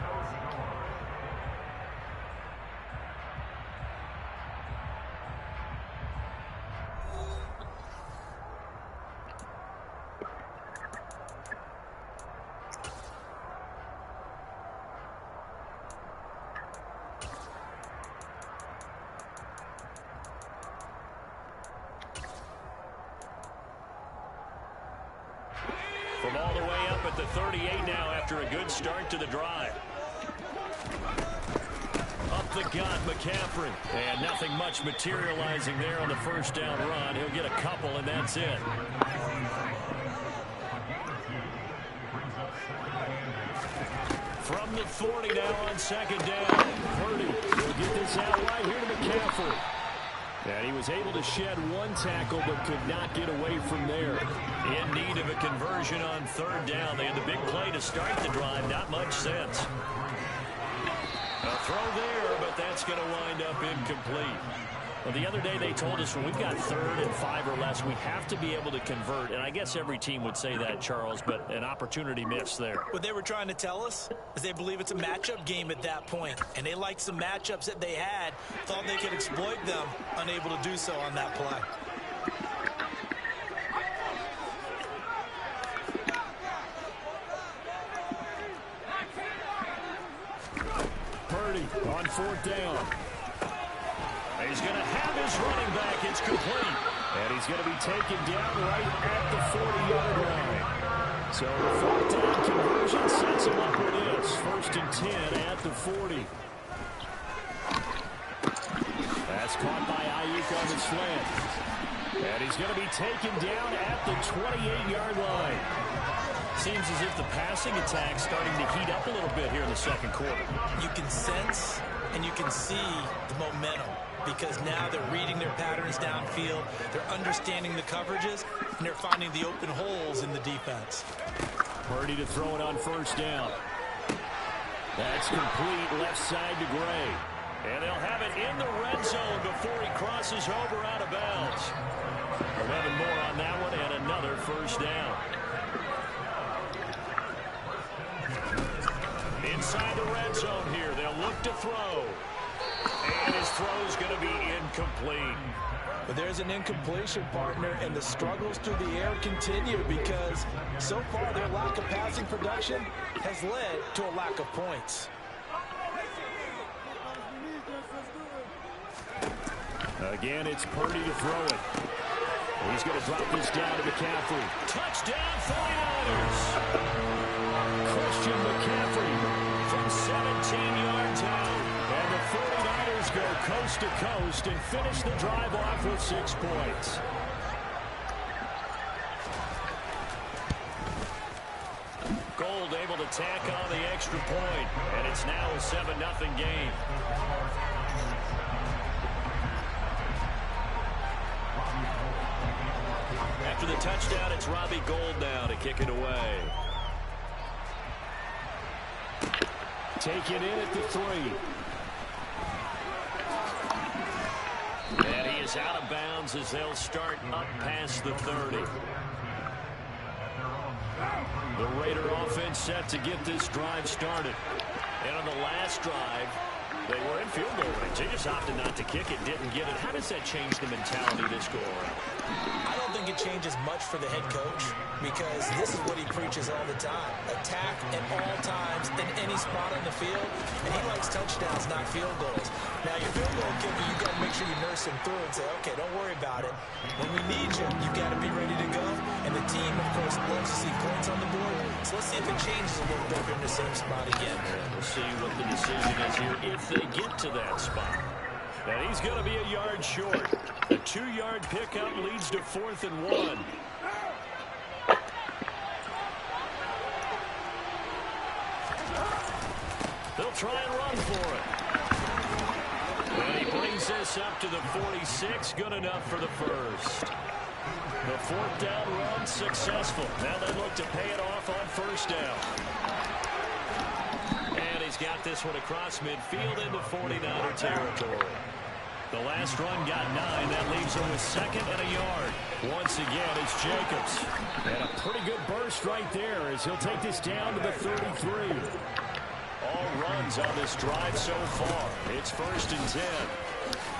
From all the way up at the 38 now after a good start to the drive. Up the gut, McCaffrey. And nothing much materializing there on the first down run. He'll get a couple, and that's it. From the 40 now on 2nd down. Purdy will get this out right here to McCaffrey. And he was able to shed 1 tackle but could not get away from there. In need of a conversion on 3rd down. They had the big play to start the drive. Not much sense. A throw there, but that's going to wind up incomplete. Well, the other day they told us when we've got 3rd and 5 or less, we have to be able to convert. And I guess every team would say that, Charles, but an opportunity missed there. What they were trying to tell us is they believe it's a matchup game at that point. And they liked some matchups that they had, thought they could exploit them, unable to do so on that play. Purdy on 4th down. He's going to have his running back. It's complete. And he's going to be taken down right at the 40-yard line. So the 4th down conversion sets him up with this. 1st and 10 at the 40. That's caught by Ayuk on the slant. And he's going to be taken down at the 28-yard line. Seems as if the passing attack's starting to heat up a little bit here in the second quarter. You can sense and you can see the momentum because now they're reading their patterns downfield, they're understanding the coverages, and they're finding the open holes in the defense. Purdy to throw it on first down. That's complete left side to Gray. And they'll have it in the red zone before he crosses over out of bounds. 11 more on that one and another first down. Inside the red zone here, they'll look to throw. And his throw's going to be incomplete. But there's an incompletion, partner, and the struggles through the air continue because so far their lack of passing production has led to a lack of points. Again, it's Purdy to throw it. He's going to drop this down to McCaffrey. Touchdown, 49ers! Christian McCaffrey from 17 yards out. And the 49ers go coast to coast and finish the drive off with 6 points. Gold able to tack on the extra point, and it's now a 7-0 game. After the touchdown, it's Robbie Gold now to kick it away. Take it in at the 3. And he is out of bounds as they'll start up past the 30. The Raider offense set to get this drive started. And on the last drive, they were in field goal range. They just opted not to kick it, didn't get it. How does that change the mentality this go around? I don't think it changes much for the head coach because this is what he preaches all the time. Attack at all times in any spot on the field, and he likes touchdowns, not field goals. Now, your field goal kicker, you got to make sure you nurse him through and say, okay, don't worry about it. When we need you, you got to be ready to go. And the team, of course, loves to see points on the board. So let's see if it changes a little bit if you're in the same spot again. We'll see what the decision is here if they get to that spot. And he's going to be a yard short. A 2-yard pickup leads to 4th and 1. They'll try and run for it. And he brings this up to the 46. Good enough for the first. The 4th down run successful. Now they look to pay it off on first down. And he's got this one across midfield into 49er territory. The last run got 9. That leaves him with 2nd and a yard. Once again, it's Jacobs. And a pretty good burst right there as he'll take this down to the 33. All runs on this drive so far. It's 1st and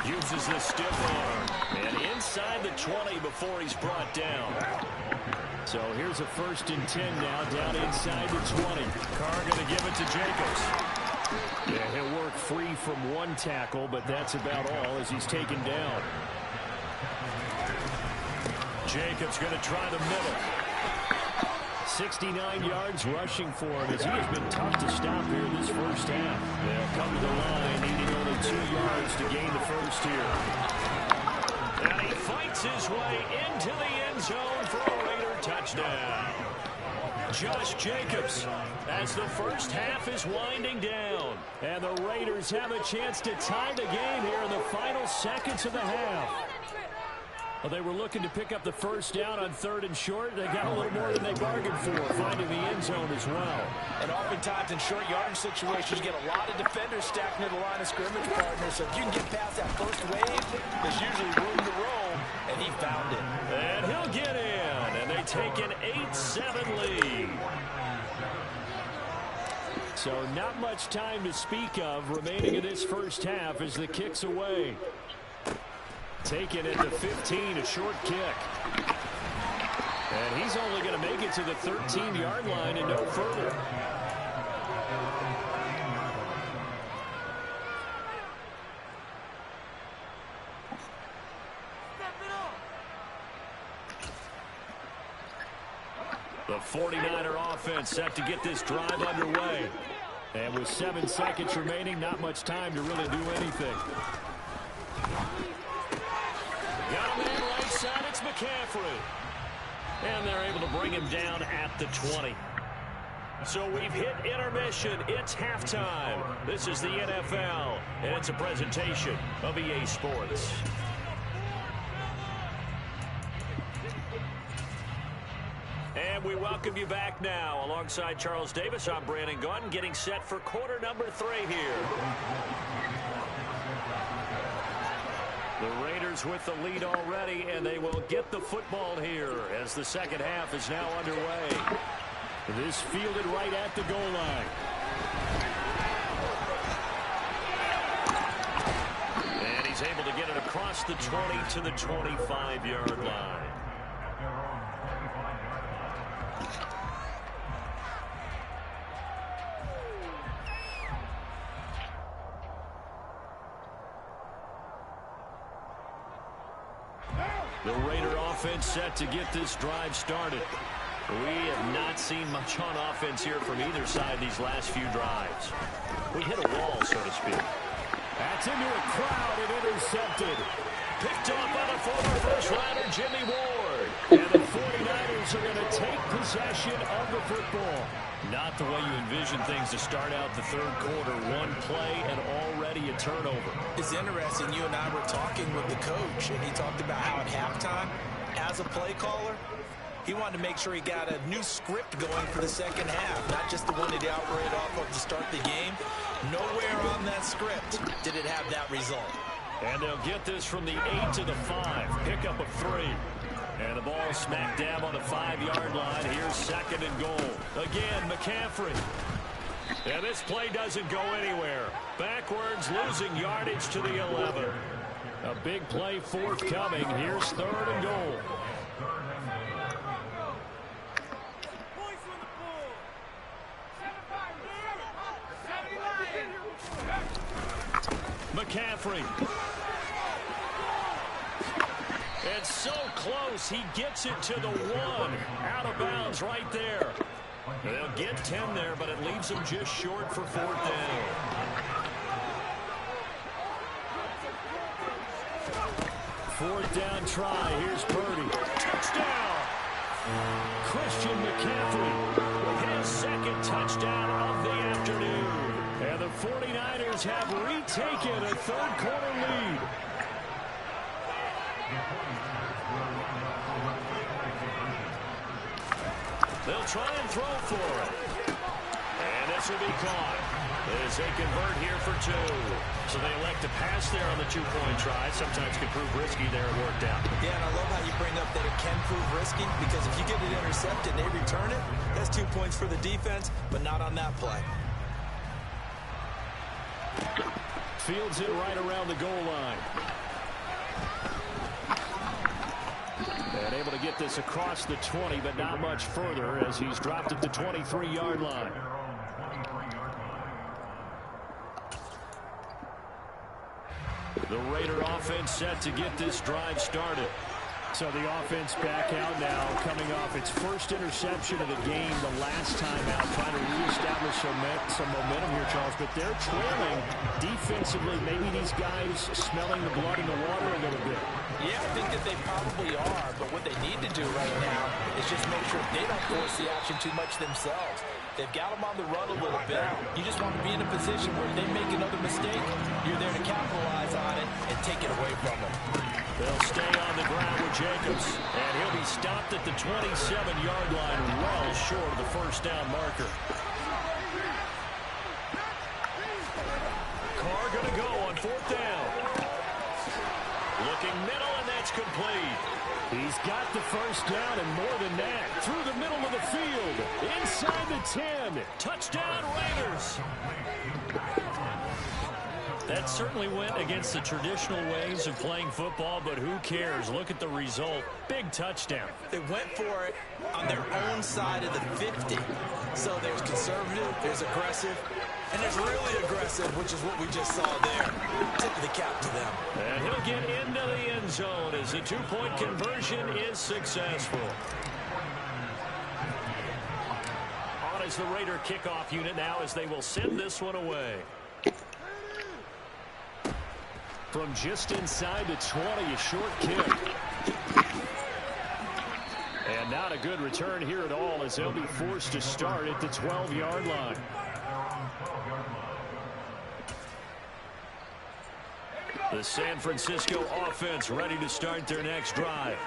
10. Uses the stiff arm. And inside the 20 before he's brought down. So here's a 1st and 10 now down inside the 20. Carr going to give it to Jacobs. Yeah, he'll work free from one tackle, but that's about all as he's taken down. Jacobs going to try the middle. 69 yards rushing for him as he has been tough to stop here this first half. They'll come to the line, needing only 2 yards to gain the first here. And he fights his way into the end zone for a Raider touchdown. Josh Jacobs as the first half is winding down. And the Raiders have a chance to tie the game here in the final seconds of the half. Well, they were looking to pick up the first down on 3rd and short. They got a little more than they bargained for, finding the end zone as well. And oftentimes in short yardage situations, you get a lot of defenders stacked near the line of scrimmage, partner. So if you can get past that first wave, there's usually room to roam, and he found it. And he'll get in, and they take an 8-7 lead. So not much time to speak of remaining in this first half as the kick's away. Taken at the 15, a short kick. And he's only going to make it to the 13-yard line and no further. The 49er offense set to get this drive underway. And with 7 seconds remaining, not much time to really do anything. Got a man right side, it's McCaffrey. And they're able to bring him down at the 20. So we've hit intermission. It's halftime. This is the NFL, and it's a presentation of EA Sports. And we welcome you back now. Alongside Charles Davis, I'm Brandon Gunn, getting set for quarter number 3 here. The Raiders with the lead already, and they will get the football here as the second half is now underway. This fielded right at the goal line. And he's able to get it across the 20 to the 25-yard line. The Raider offense set to get this drive started. We have not seen much on offense here from either side these last few drives. We hit a wall, so to speak. That's into a crowd and intercepted. Picked off by the former first-rounder Jimmy Ward. And the 49ers are going to take possession of the football. Not the way you envision things to start out the third quarter. One play and already a turnover. It's interesting. You and I were talking with the coach, and he talked about how at halftime, as a play caller, he wanted to make sure he got a new script going for the second half, not just the one that he operated off of to start the game. Nowhere on that script did it have that result. And they'll get this from the 8 to the 5. Pickup of 3. And the ball smack dab on the 5-yard line. Here's second and goal. Again, McCaffrey. And this play doesn't go anywhere. Backwards, losing yardage to the 11. A big play forthcoming. Here's third and goal. McCaffrey. And so close, he gets it to the 1. Out of bounds right there. They'll get 10 there, but it leaves them just short for fourth down. Fourth down try. Here's Purdy. Touchdown! Christian McCaffrey with his second touchdown of the afternoon. And the 49ers have retaken a third quarter lead. They'll try and throw for it. And this will be caught as they convert here for 2. So they elect to pass there on the 2-point try. Sometimes can prove risky there. It worked out. Yeah, and I love how you bring up that it can prove risky, because if you get it intercepted and they return it, that's 2 points for the defense, but not on that play. Fields it right around the goal line. And able to get this across the 20, but not much further as he's dropped at the 23-yard line. The Raider offense set to get this drive started. So the offense back out now, coming off its first interception of the game the last time out, trying to reestablish some momentum here, Charles. But they're trailing defensively. Maybe these guys smelling the blood in the water a little bit. Yeah, I think that they probably are. But what they need to do right now is just make sure they don't force the action too much themselves. They've got them on the run a little bit. You just want to be in a position where if they make another mistake, you're there to capitalize on it and take it away from them. They'll stay on the ground with Jacobs, and he'll be stopped at the 27-yard line, well short of the first down marker. Carr going to go on fourth down. Looking middle, and that's complete. He's got the first down, and more than that, through the middle of the field, inside the 10. Touchdown, Raiders. That certainly went against the traditional ways of playing football, but who cares? Look at the result. Big touchdown. They went for it on their own side of the 50. So there's conservative, there's aggressive, and there's really aggressive, which is what we just saw there. Tip of the cap to them. And he'll get into the end zone as the 2-point conversion is successful. On is the Raider kickoff unit now as they will send this one away. From just inside the 20, a short kick. And not a good return here at all as they'll be forced to start at the 12-yard line. The San Francisco offense ready to start their next drive.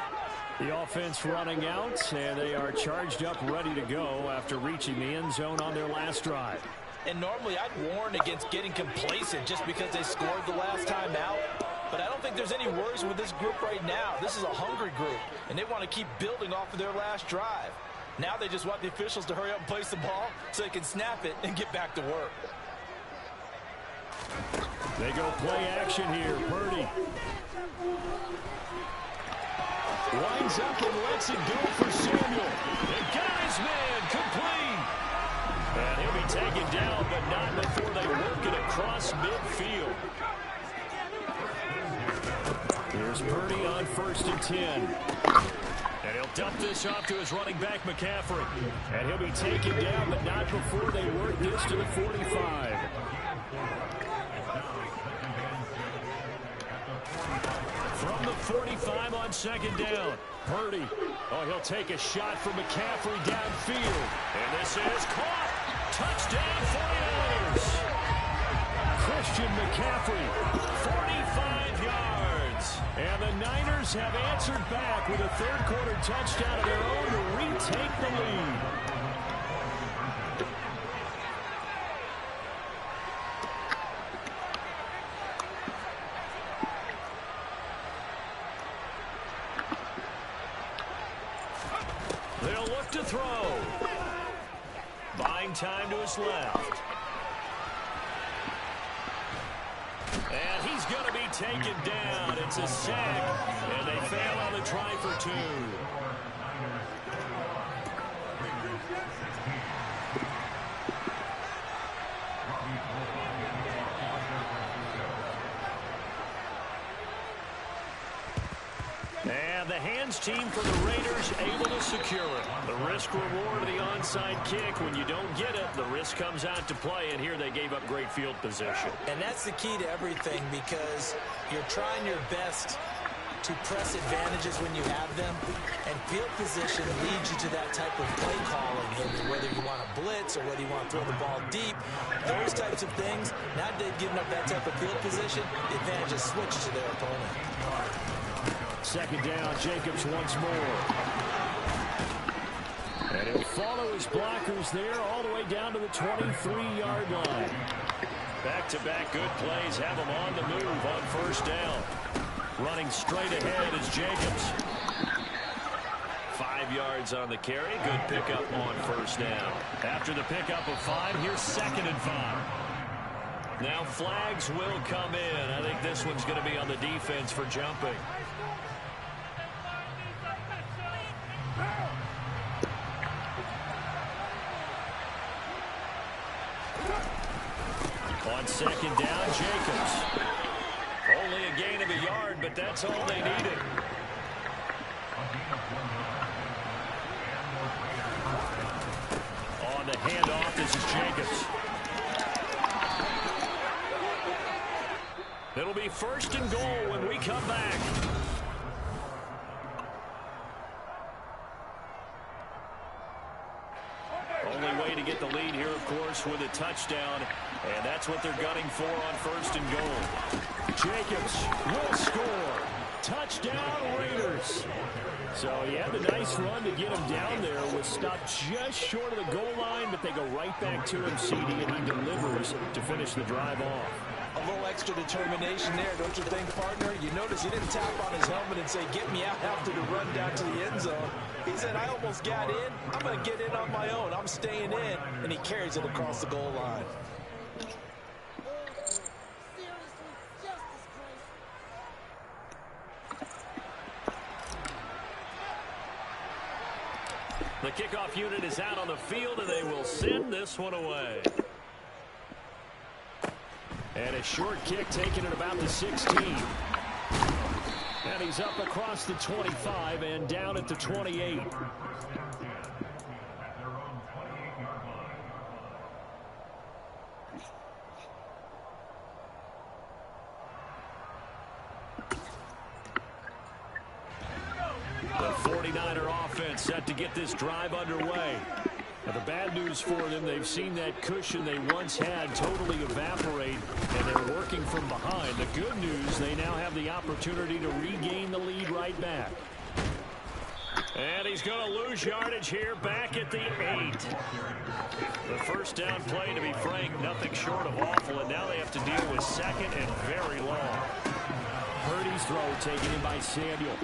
The offense running out, and they are charged up, ready to go after reaching the end zone on their last drive. And normally I'd warn against getting complacent just because they scored the last time out. But I don't think there's any worries with this group right now. This is a hungry group, and they want to keep building off of their last drive. Now they just want the officials to hurry up and place the ball so they can snap it and get back to work. They go play action here. Purdy winds up and lets it go for Samuel. The guy's man complete. And he'll be taken down, but not before they work it across midfield. Here's Purdy on 1st and 10. And he'll dump this off to his running back, McCaffrey. And he'll be taken down, but not before they work this to the 45. From the 45 on 2nd down. Purdy. Oh, he'll take a shot from McCaffrey downfield. And this is caught. Touchdown 49ers. Christian McCaffrey, 45 yards. And the Niners have answered back with a third-quarter touchdown of their own to retake the lead. They'll look to throw. Buying time to his left. And he's going to be taken down. It's a sack, and they fail on the try for 2. And the hands team for the Raiders able to secure it. The risk reward of the onside kick. When you don't get it, the risk comes out to play, and here they gave up great field position. And that's the key to everything, because you're trying your best to press advantages when you have them, and field position leads you to that type of play calling, whether you want to blitz or whether you want to throw the ball deep, those types of things. Now that they've given up that type of field position, the advantage is switched to their opponent. 2nd down, Jacobs once more. And he'll follow his blockers there all the way down to the 23-yard line. Back-to-back good plays have him on the move on 1st down. Running straight ahead is Jacobs. 5 yards on the carry. Good pickup on 1st down. After the pickup of 5, here's 2nd and 5. Now flags will come in. I think this one's going to be on the defense for jumping. On 2nd down, Jacobs. Only a gain of a yard, but that's all they needed. On the handoff, this is Jacobs. It'll be 1st and goal when we come back. Only way to get the lead here, of course, with a touchdown. And that's what they're gunning for on 1st and goal. Jacobs will score. Touchdown, Raiders. So he had the nice run to get him down there. Was stopped just short of the goal line, but they go right back to him, CD, and he delivers to finish the drive off. A little extra determination there, don't you think, partner? You notice he didn't tap on his helmet and say, get me out after the run down to the end zone. He said, I almost got in. I'm going to get in on my own. I'm staying in. And he carries it across the goal line. The kickoff unit is out on the field, and they will send this one away. And a short kick taken at about the 16. And he's up across the 25 and down at the 28. The 49er offense set to get this drive underway. Now, the bad news for them, they've seen that cushion they once had totally evaporate, and they're working from behind. The good news, they now have the opportunity to regain the lead right back. And he's going to lose yardage here back at the 8. The first down play, to be frank, nothing short of awful, and now they have to deal with second and very long. Purdy's throw taken in by Samuel.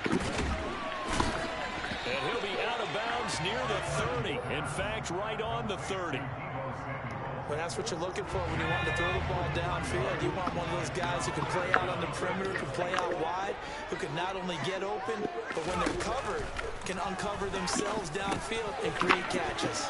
And he'll be out of bounds near the 30. In fact, right on the 30. Well, that's what you're looking for when you want to throw the ball downfield. You want one of those guys who can play out on the perimeter, can play out wide, who can not only get open, but when they're covered, can uncover themselves downfield and create catches.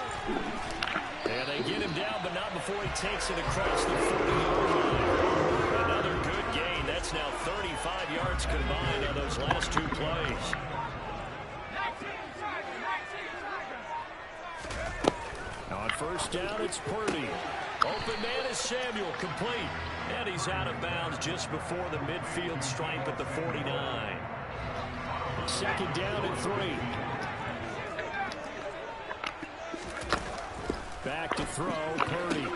And they get him down, but not before he takes it across the 40-yard line. Another good gain. That's now 35 yards combined on those last two plays. On first down, it's Purdy. Open man is Samuel, complete. And he's out of bounds just before the midfield stripe at the 49. Second down and 3. Back to throw, Purdy.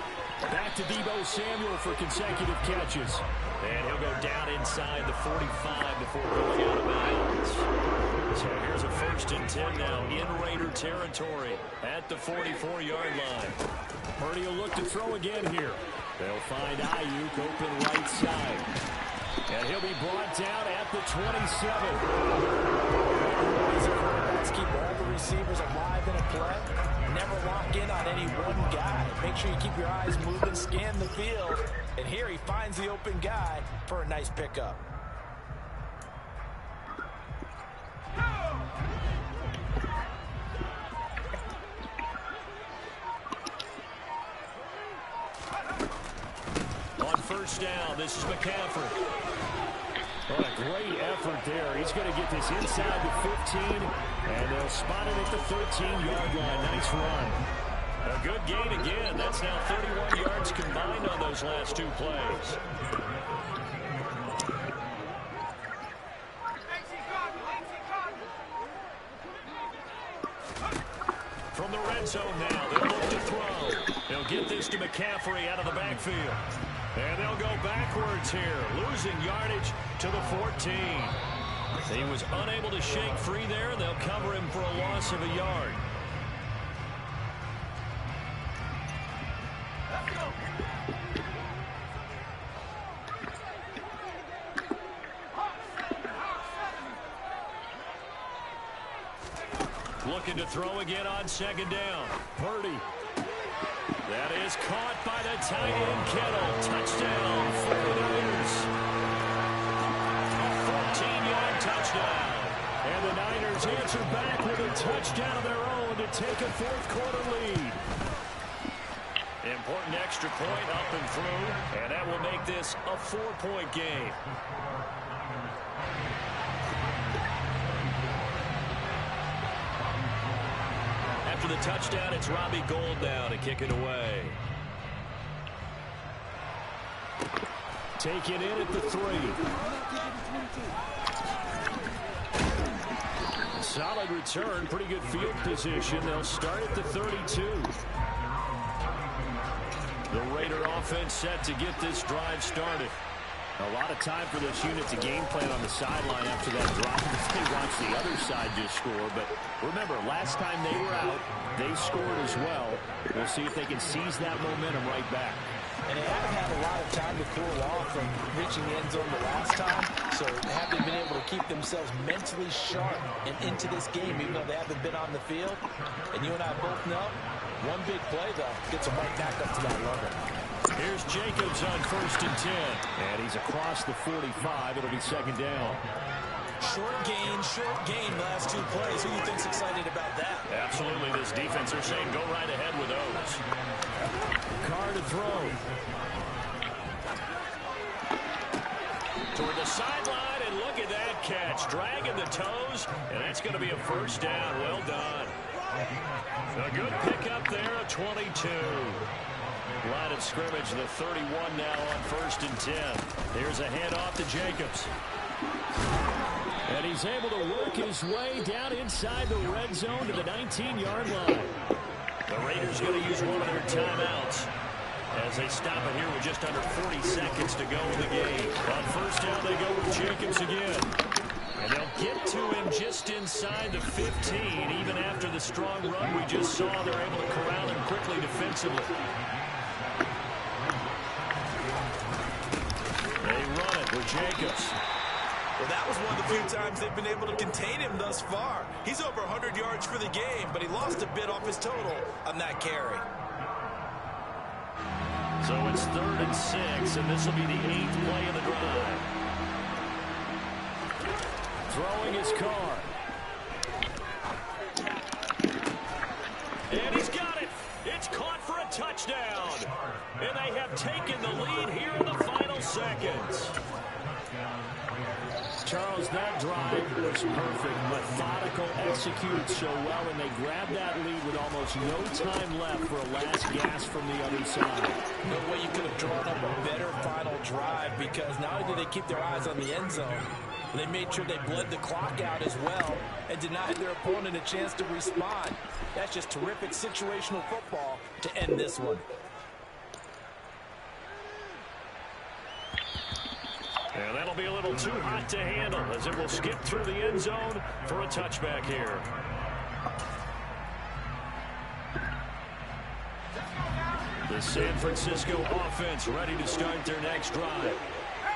Back to Deebo Samuel for consecutive catches. And he'll go down inside the 45 before going out of bounds. So here's a 1st and 10 now in Raider territory at the 44-yard line. Purdy will look to throw again here. They'll find Ayuk open right side. And he'll be brought down at the 27. Let's keep all the receivers alive in a play. Never lock in on any one guy. Make sure you keep your eyes moving, scan the field. And here he finds the open guy for a nice pickup. On first down, this is McCaffrey. What a great effort there. He's going to get this inside the 15, and they'll spot it at the 13-yard line. Nice run. A good gain again. That's now 31 yards combined on those last two plays. From the red zone now, they'll look to throw. They'll get this to McCaffrey out of the backfield. And they'll go backwards here, losing yardage to the 14. He was unable to shake free there, and they'll cover him for a loss of a yard. Looking to throw again on second down. Purdy. That is caught by the tight end, Kittle. Touchdown, 49ers. A 14-yard touchdown. And the Niners answer back with a touchdown of their own to take a fourth-quarter lead. Important extra point up and through, and that will make this a 4-point game. After the touchdown, it's Robbie Gould now to kick it away. Take it in at the 3. Solid return, pretty good field position. They'll start at the 32. The Raider offense set to get this drive started. A lot of time for this unit to game plan on the sideline after that drop. They watch the other side just score. But remember, last time they were out, they scored as well. We'll see if they can seize that momentum right back. And they haven't had a lot of time to cool off from reaching the end zone the last time. So they haven't been able to keep themselves mentally sharp and into this game, even though they haven't been on the field. And you and I both know, one big play, though, gets them right back up to that level. Here's Jacobs on 1st and 10. And he's across the 45. It'll be second down. Short gain last two plays. Who do you think's excited about that? Absolutely. This defense are saying go right ahead with those. Carr to throw. Toward the sideline, and look at that catch. Dragging the toes, and that's going to be a first down. Well done. A good pickup there, a 22. Line of scrimmage, the 31 now on 1st and 10. Here's a handoff to Jacobs. And he's able to work his way down inside the red zone to the 19-yard line. The Raiders going to use one of their timeouts as they stop it here with just under 40 seconds to go in the game. On first down, they go with Jacobs again. And they'll get to him just inside the 15. Even after the strong run we just saw, they're able to corral him quickly defensively. They run it with Jacobs. Well, that was one of the few times they've been able to contain him thus far. He's over 100 yards for the game, but he lost a bit off his total on that carry. So it's 3rd and 6, and this will be the 8th play of the drive. Throwing his car. And he's got it. It's caught for a touchdown. And they have taken the lead here in the final seconds. Charles, that drive was perfect, methodical, executed so well, and they grabbed that lead with almost no time left for a last gasp from the other side. No way you could have drawn up a better final drive, because not only did they keep their eyes on the end zone, they made sure they bled the clock out as well and denied their opponent a chance to respond. That's just terrific situational football to end this one. And that'll be a little too hot to handle as it will skip through the end zone for a touchback here. The San Francisco offense ready to start their next drive.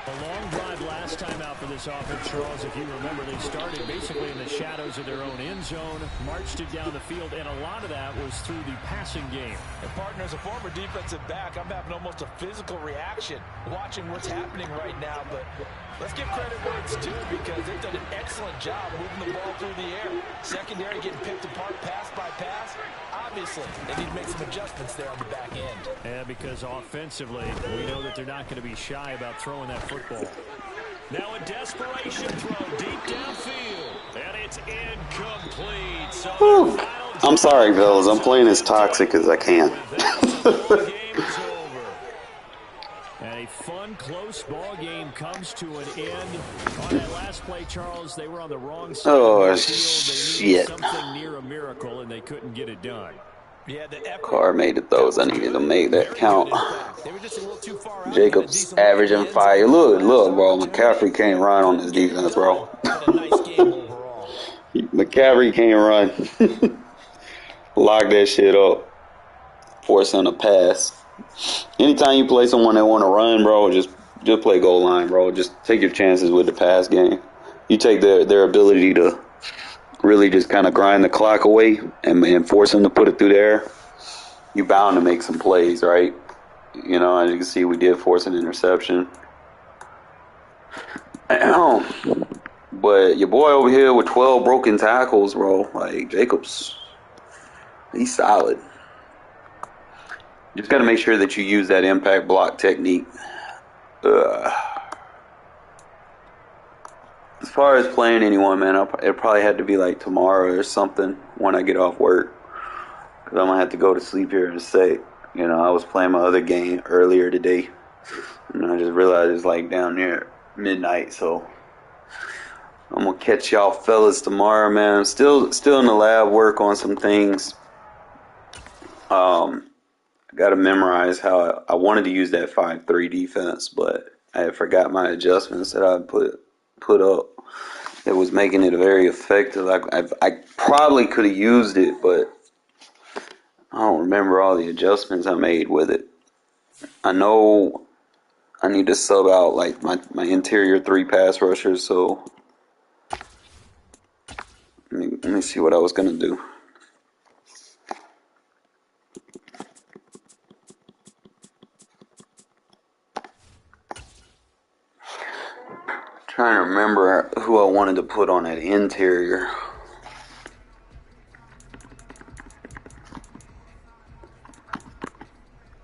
A long drive last time out for this offense, Charles. If you remember, they started basically in the shadows of their own end zone, marched it down the field, and a lot of that was through the passing game. And partner, as a former defensive back, I'm having almost a physical reaction watching what's happening right now. But let's give credit where it's due, because they've done an excellent job moving the ball through the air. Secondary getting picked apart pass by pass. Obviously, they need to make some adjustments there on the back end. Yeah, because offensively, we know that they're not going to be shy about throwing that football. Now a desperation throw deep downfield, and it's incomplete. So I'm sorry, fellas. I'm playing as toxic as I can. And a fun, close ball game comes to an end. On that last play, Charles, they were on the wrong side of the field. They needed something near a miracle, and they couldn't get it done. Yeah, Carr made the throws. I needed to make that count. Jacobs averaging 5. Look, bro. McCaffrey can't run on this defense, bro. McCaffrey can't run. Lock that shit up. Force him to pass. Anytime you play someone that want to run, bro, just play goal line, bro. Just take your chances with the pass game. You take their ability to really just kind of grind the clock away and force them to put it through there. You bound to make some plays, right? You know, as you can see, we did force an interception. But your boy over here with 12 broken tackles, bro, like Jacobs, he's solid. Just got to make sure that you use that impact block technique. As far as playing anyone, man, it probably had to be like tomorrow or something when I get off work. Because I'm going to have to go to sleep here in a sec. You know, I was playing my other game earlier today. And I just realized it's like down there midnight. So I'm going to catch y'all fellas tomorrow, man. I'm still in the lab, work on some things. I got to memorize how I wanted to use that 5-3 defense, but I forgot my adjustments that I put up. It was making it very effective. I probably could have used it, but I don't remember all the adjustments I made with it. I know I need to sub out like my interior 3 pass rushers, so let me see what I was going to do. Trying to remember who I wanted to put on that interior.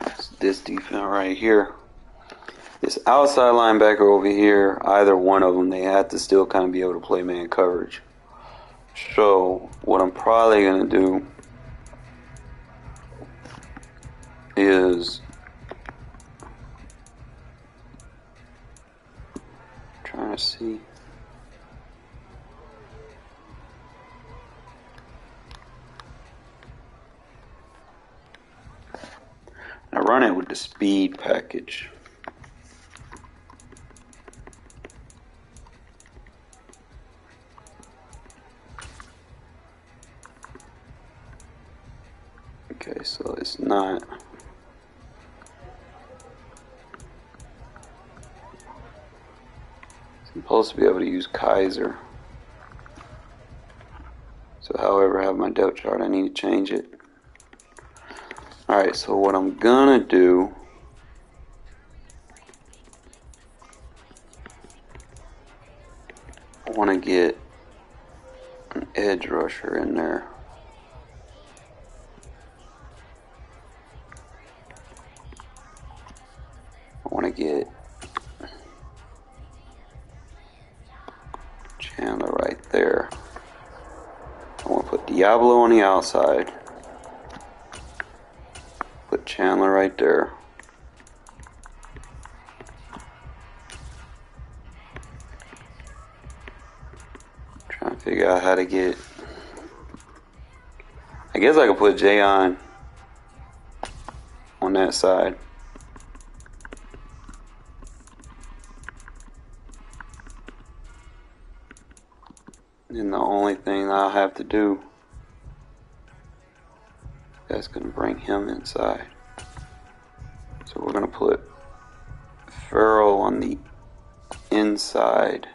It's this defense right here. This outside linebacker over here, either one of them, they have to still kind of be able to play man coverage. So what I'm probably going to do is trying to see. run it with the speed package. Okay, so it's not. I'm supposed to be able to use Kaiser. So however I have my depth chart, I need to change it. Alright, so what I'm gonna do, I want to get an edge rusher in there. I want to get Chandler right there. I want to put Diablo on the outside. Put Chandler right there. Trying to figure out how to get. I guess I could put Jayon on that side. And the only thing I'll have to do, that's going to bring him inside. So we're going to put Farrell on the inside.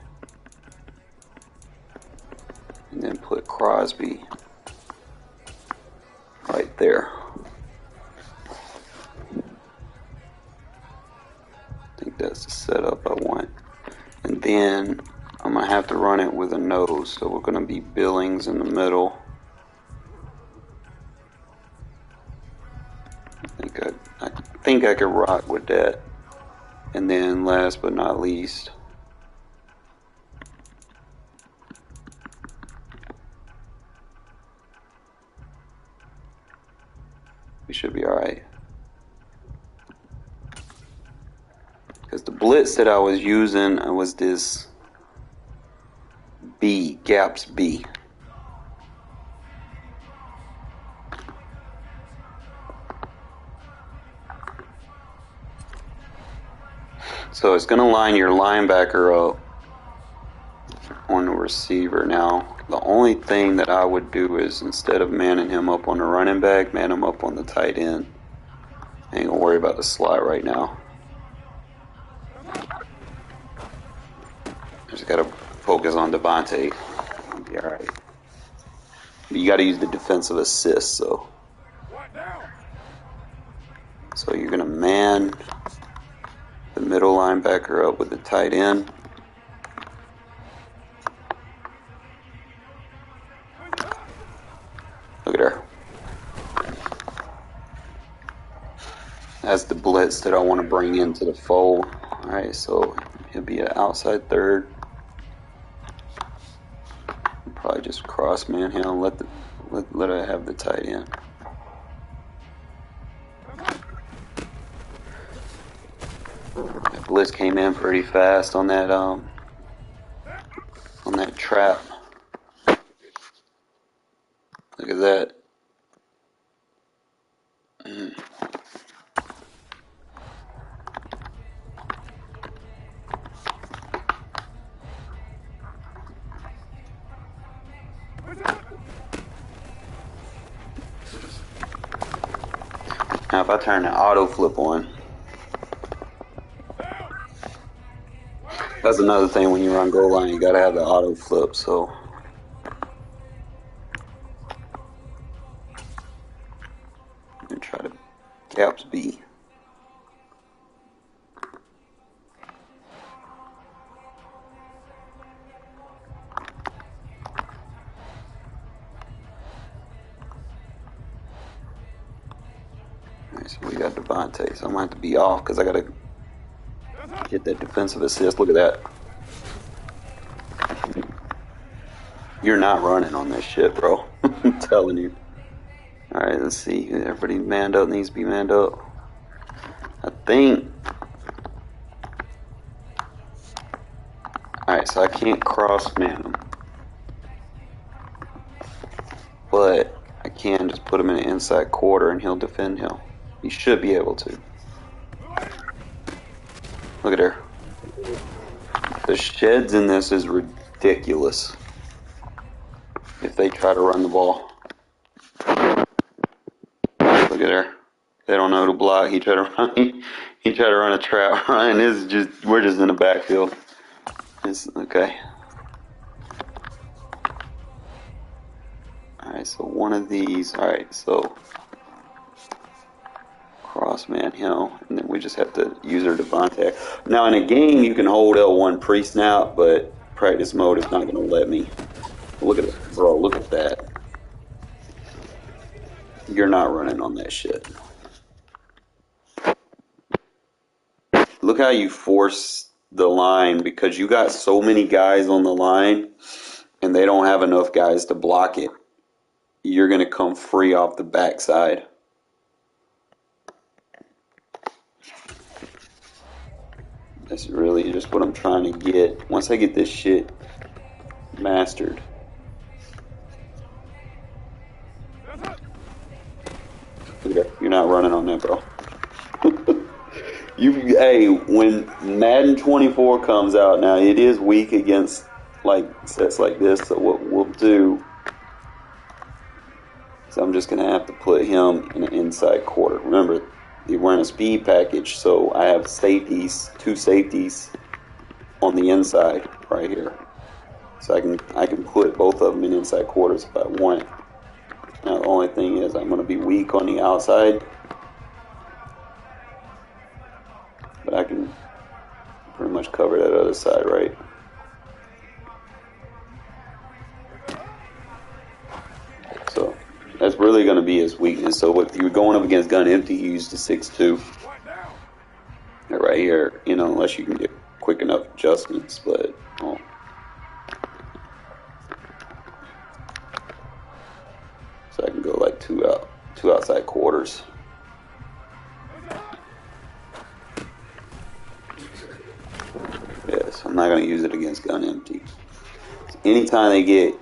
And then put Crosby right there. I think that's the setup I want. And then I'm going to have to run it with a nose. So we're going to be Billings in the middle. I think I could rock with that. And then last but not least, we should be alright. Because the blitz that I was using was this B, gaps B. So it's going to line your linebacker up on the receiver. Now, the only thing that I would do is instead of manning him up on the running back, man him up on the tight end. I ain't going to worry about the slot right now. Just got to focus on Devontae. I'll be alright. You got to use the defensive assist, so you're going to man the middle linebacker up with the tight end. Look at her. That's the blitz that I want to bring into the fold. Alright, so he'll be an outside third. Probably just cross man him, let her have the tight end. That blitz came in pretty fast on that trap. Look at that. Now if I turn the auto flip on, that's another thing when you run goal line, you gotta have the auto flip, so and try to gaps B. Alright, so we got Devontae, so I'm gonna have to be off because I gotta get that defensive assist. Look at that. You're not running on this shit, bro. I'm telling you. Alright, let's see. Everybody manned up, needs to be manned up. I think. Alright, so I can't cross man him. But I can just put him in an inside quarter and he'll defend him. He should be able to. Look at her. The sheds in this is ridiculous. If they try to run the ball. Look at her. They don't know to block. He tried to run. He tried to run a trap. Ryan, this is just, we're just in the backfield. It's okay. Alright, so one of these. Alright, so cross man him, and then we just have to use our Devontae. Now in a game you can hold L1 pre-snap, but practice mode is not going to let me. Look at it, bro. Look at that. You're not running on that shit. Look how you force the line because you got so many guys on the line and they don't have enough guys to block it. You're going to come free off the backside. That's really just what I'm trying to get. Once I get this shit mastered. You're not running on that, bro. Hey, when Madden 24 comes out now, it is weak against like sets like this. So what we'll do is I'm just gonna have to put him in an inside quarter. Remember, we're in a speed package, so I have safeties, 2 safeties on the inside right here. So I can put both of them in inside quarters if I want. Now the only thing is I'm gonna be weak on the outside. But I can pretty much cover that other side, right? So that's really going to be his weakness. So if you're going up against gun empty, you use the 6-2. Right here, you know, unless you can get quick enough adjustments, but oh. So I can go like two outside quarters. Yes, I'm not going to use it against gun empty. Anytime they get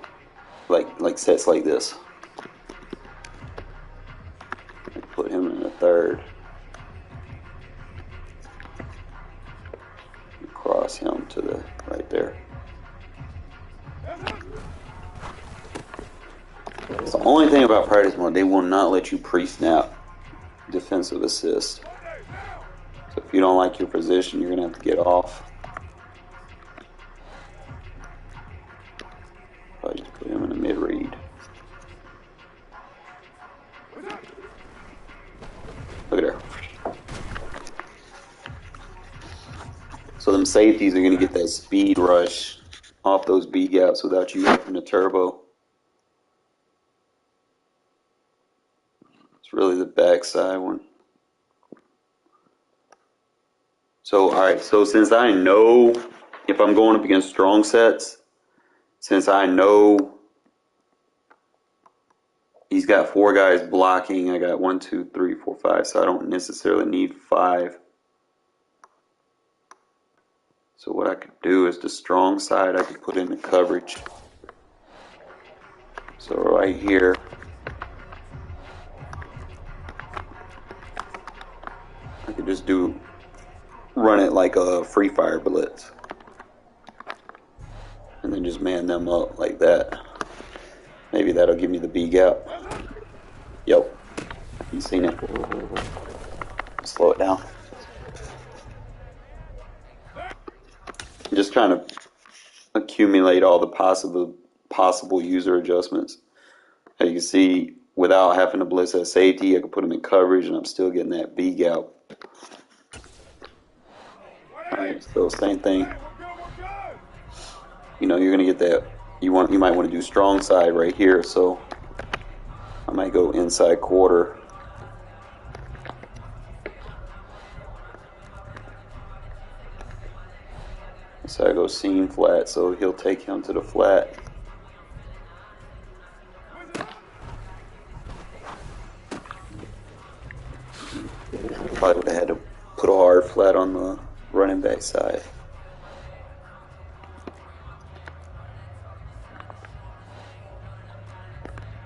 like sets like this, I put him in the third. Cross him to the right there. It's the only thing about practice mode, they will not let you pre-snap defensive assist. So if you don't like your position, you're going to have to get off. I just put him in a mid-read. Look at her. So them safeties are going to get that speed rush off those B gaps without you having to turbo. It's really the backside one. So, alright, so since I know if I'm going up against strong sets, since I know he's got 4 guys blocking, I got 1, 2, 3, 4, 5, so I don't necessarily need 5. So what I could do is the strong side I could put in the coverage. So right here, I could just run it like a free fire blitz. And then just man them up like that. Maybe that'll give me the B gap. Yep. You seen it. Slow it down. I'm just trying to accumulate all the possible user adjustments. As you can see, without having to blitz at safety, I can put them in coverage and I'm still getting that B gap. Alright, so same thing. You know, you're gonna get that. You might want to do strong side right here, so I might go inside quarter. So I go seam flat, so he'll take him to the flat. Probably would have had to put a hard flat on the running back side.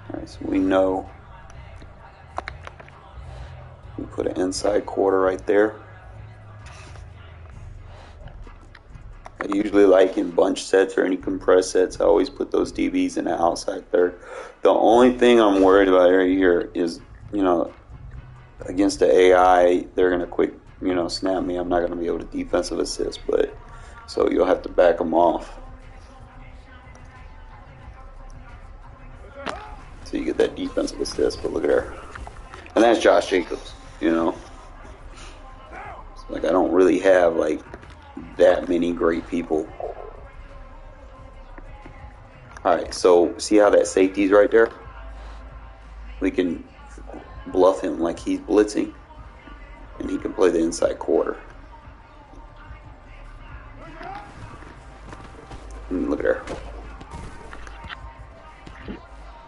Alright, so we know we put an inside quarter right there. I usually like in bunch sets or any compressed sets, I always put those DBs in the outside third. The only thing I'm worried about right here is, against the AI, they're going to quick, snap me. I'm not going to be able to defensive assist, but so you'll have to back them off. So you get that defensive assist, but look at her. And that's Josh Jacobs, So, I don't really have, that many great people. All right, so see how that safety's right there? We can bluff him like he's blitzing, and he can play the inside quarter. And look at her.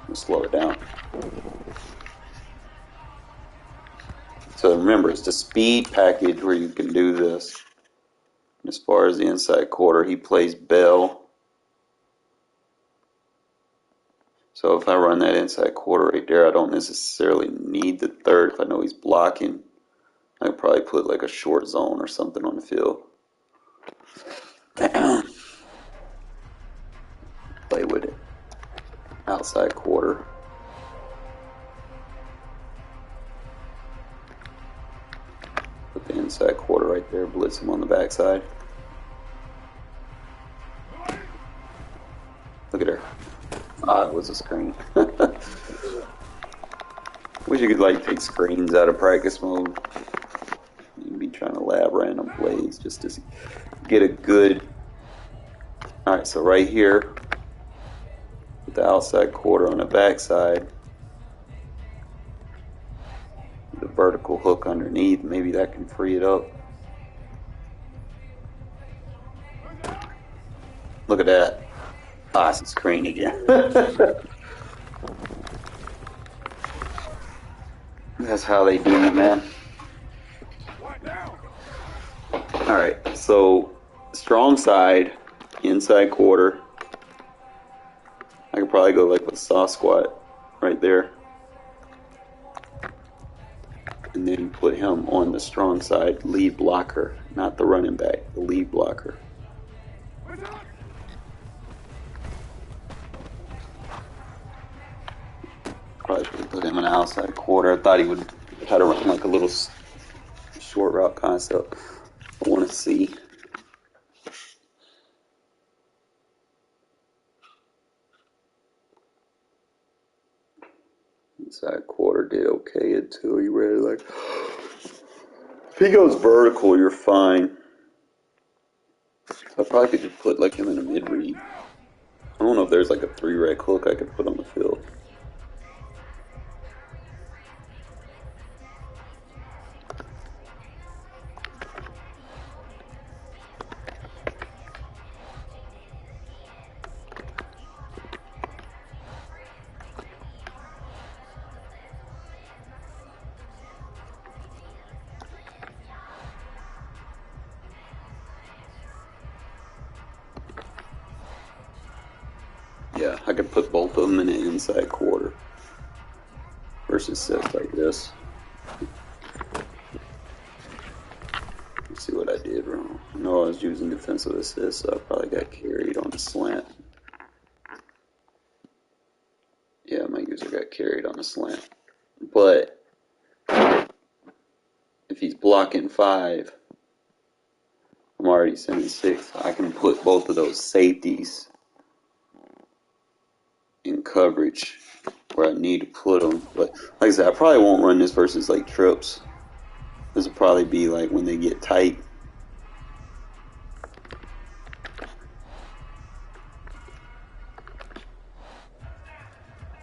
Let's slow it down. So remember, it's the speed package where you can do this. As far as the inside quarter, he plays Bell. So if I run that inside quarter right there, I don't necessarily need the third. If I know he's blocking, I could probably put like a short zone or something on the field. Play with it. Outside quarter. Put the inside quarter right there, blitz him on the backside. Look at her. Ah, it was a screen. Wish you could take screens out of practice mode. You'd be trying to lab random plays just to get a good. Alright, so right here, with the outside quarter on the backside, the vertical hook underneath, maybe that can free it up. Look at that. Ah, it's a screen again. That's how they do it, man. Alright, so strong side, inside quarter. I could probably go with a soft squat right there. And then put him on the strong side, lead blocker, not the running back, the lead blocker. Probably should have put him in the outside quarter. I thought he would try to run a little short route concept. I want to see. Inside quarter did okay until he read if he goes vertical, you're fine. I probably could just put him in a mid read. I don't know if there's a 3-rec hook I could put on the field. Yeah, I could put both of them in the inside quarter versus sets like this. Let's see what I did wrong. I know I was using defensive assist, so I probably got carried on the slant. Yeah, my user got carried on the slant. But if he's blocking 5, I'm already sending 6. I can put both of those safeties in coverage where I need to put them. But like I said, I probably won't run this versus trips. This will probably be when they get tight.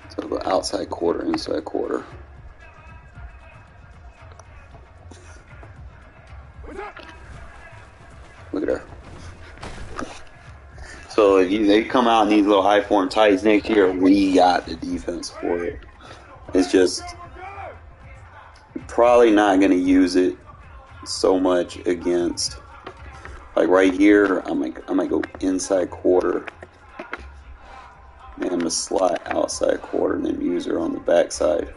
So go outside quarter, inside quarter. Look at her. So if they come out in these little high form tights next year, we got the defense for it. It's just probably not going to use it so much against right here. I might go inside quarter, man, the slot outside quarter, and then use her on the backside.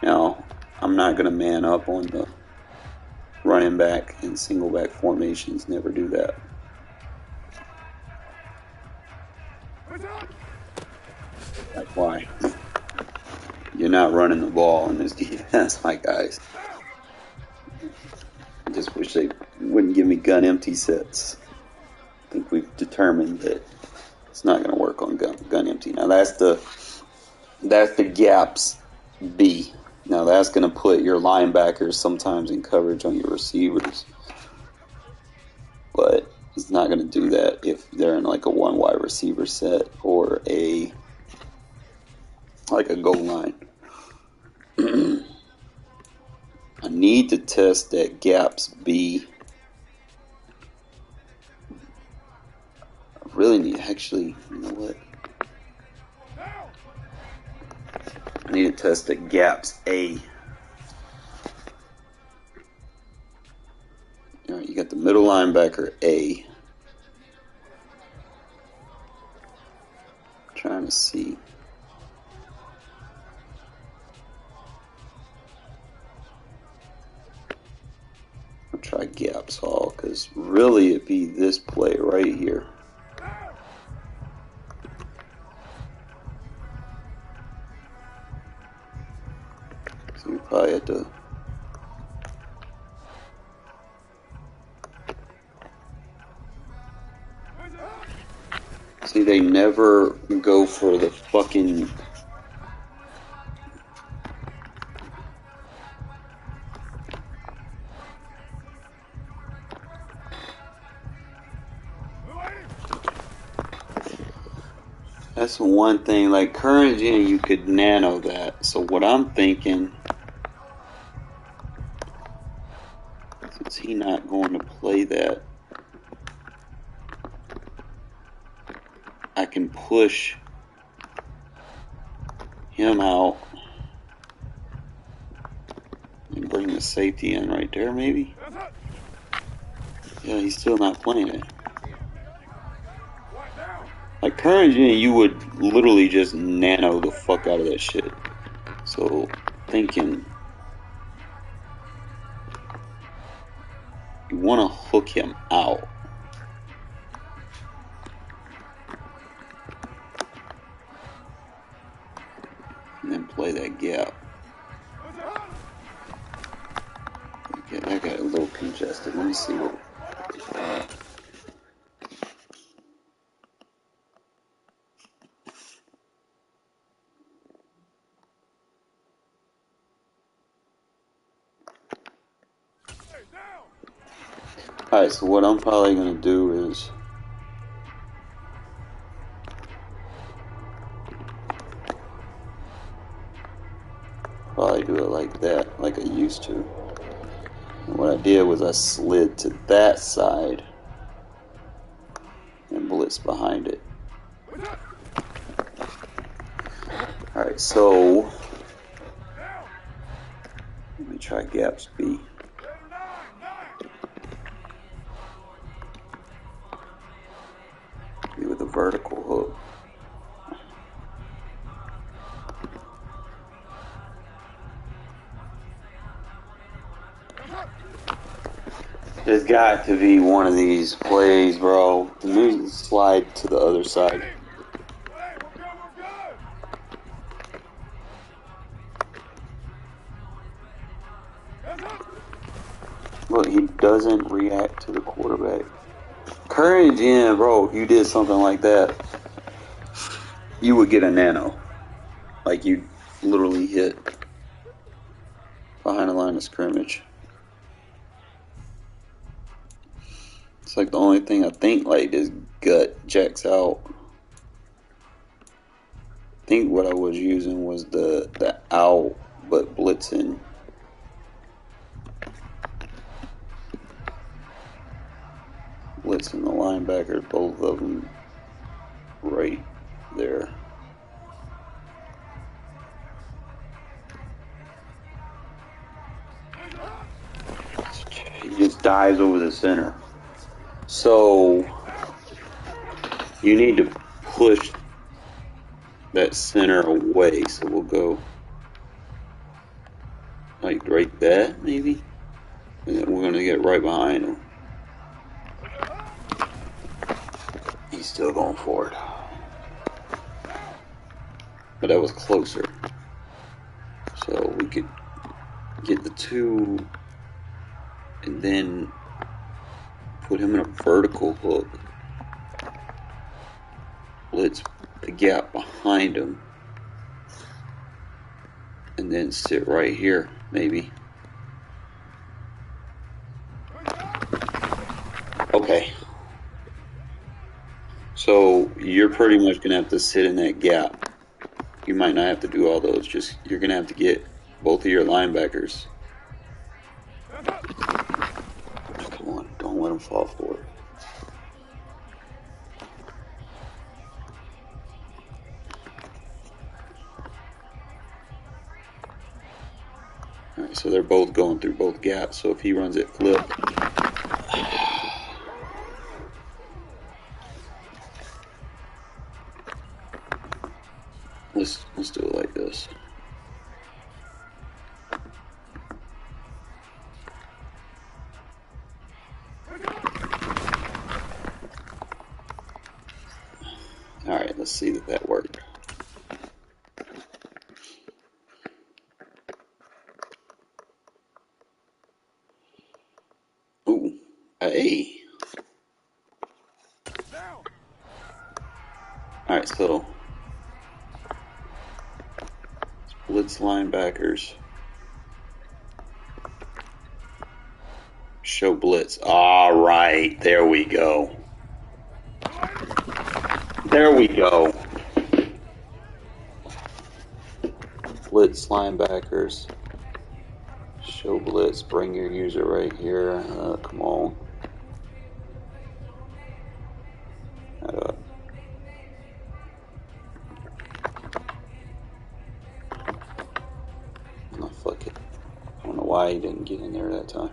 Now I'm not going to man up on the running back and single back formations. Never do that. Like, why? You're not running the ball in this defense, my guys. I just wish they wouldn't give me gun empty sets. I think we've determined that it's not going to work on gun empty. Now that's the gaps B. Now that's going to put your linebackers sometimes in coverage on your receivers, but it's not going to do that if they're in like a one wide receiver set or a goal line. I need to test that gaps B. I really need, actually, you know what? I need to test the gaps A. All right, you got the middle linebacker A. Trying to see. I'll try gaps all, because really it'd be this play right here. So we probably had to. See, they never go for the fucking. That's one thing. Like current gen, you could nano that. So what I'm thinking, since he's not going to play that, I can push him out and bring the safety in right there, maybe. Yeah, he's still not playing it. Like current gen, you would literally just nano the fuck out of that shit. So thinking, you want to hook him out. And then play that gap. Okay, that got a little congested. Let me see what. Alright, so what I'm probably going to do is probably do it like that, like I used to. And what I did was I slid to that side and blitz behind it. Alright, so let me try gaps B. With a vertical hook. There's got to be one of these plays, bro. The new slide to the other side. Look, he doesn't react to the quarterback. Current gen, bro, if you did something like that, you would get a nano. Like you literally hit behind the line of scrimmage. It's like the only thing I think like this gut jacks out. I think what I was using was the out but blitzing. Blitzing the linebackers, both of them right there. He just dives over the center. So you need to push that center away. So we'll go like right there, maybe. And then we're going to get right behind him. He's still going for it. but that was closer. So we could get the 2 and then put him in a vertical hook. Blitz the gap behind him. And then sit right here, maybe. Okay. So you're pretty much going to have to sit in that gap. You might not have to do all those. Just you're going to have to get both of your linebackers. Come on, don't let them fall forward. All right, so they're both going through both gaps. So if he runs it flip, let's do it like this. All right, let's see that worked. Ooh, hey. All right, so blitz linebackers. Show blitz. All right, there we go. There we go. Blitz linebackers. Show blitz. Bring your user right here. Come on. Oh, fuck it. I don't know why he didn't get in there that time.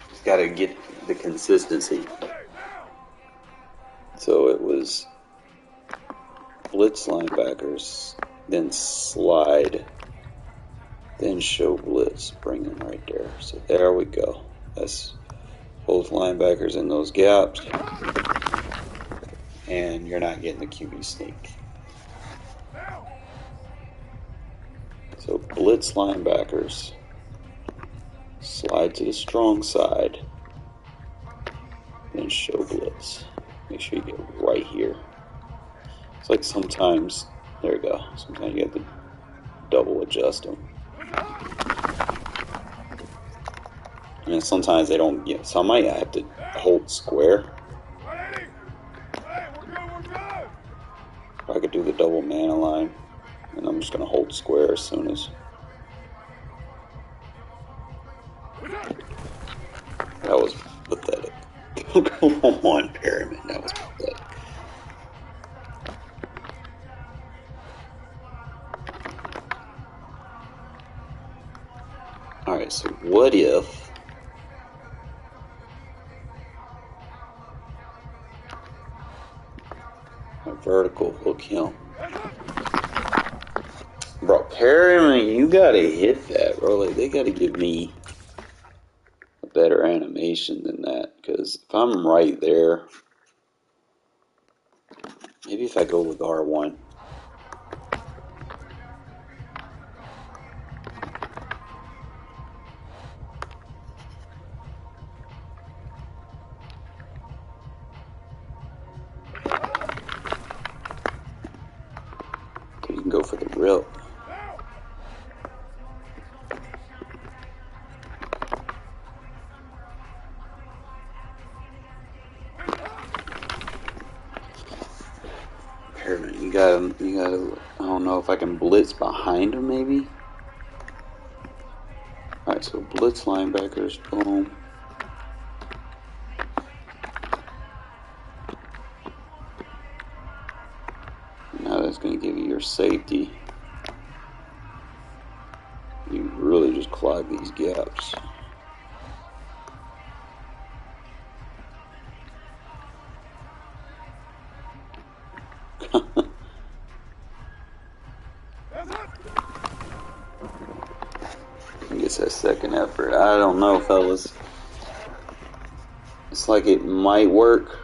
He's got to get the consistency. So it was blitz linebackers, then slide, then show blitz. Bring them right there. So there we go. That's both linebackers in those gaps. And you're not getting the QB sneak. So blitz linebackers, slide to the strong side, then show blitz. Make sure you get right here. It's like sometimes, there you go, sometimes you have to double adjust them. And then sometimes they don't get, so I might have to hold square. I could do the double man align. And I'm just going to hold square as soon as. That was pathetic. Come on, Perryman. That was pathetic. Alright, so what if a vertical hook him? Bro, Perryman, you gotta hit that, bro. Like, they gotta give me a better animation than that. Because if I'm right there, maybe if I go with R1. You can go for the rip. You gotta, I don't know if I can blitz behind him, maybe? Alright, so blitz linebackers, boom. Now that's gonna give you your safety. You really just clog these gaps. Gets that second effort. I don't know, fellas. It's like it might work.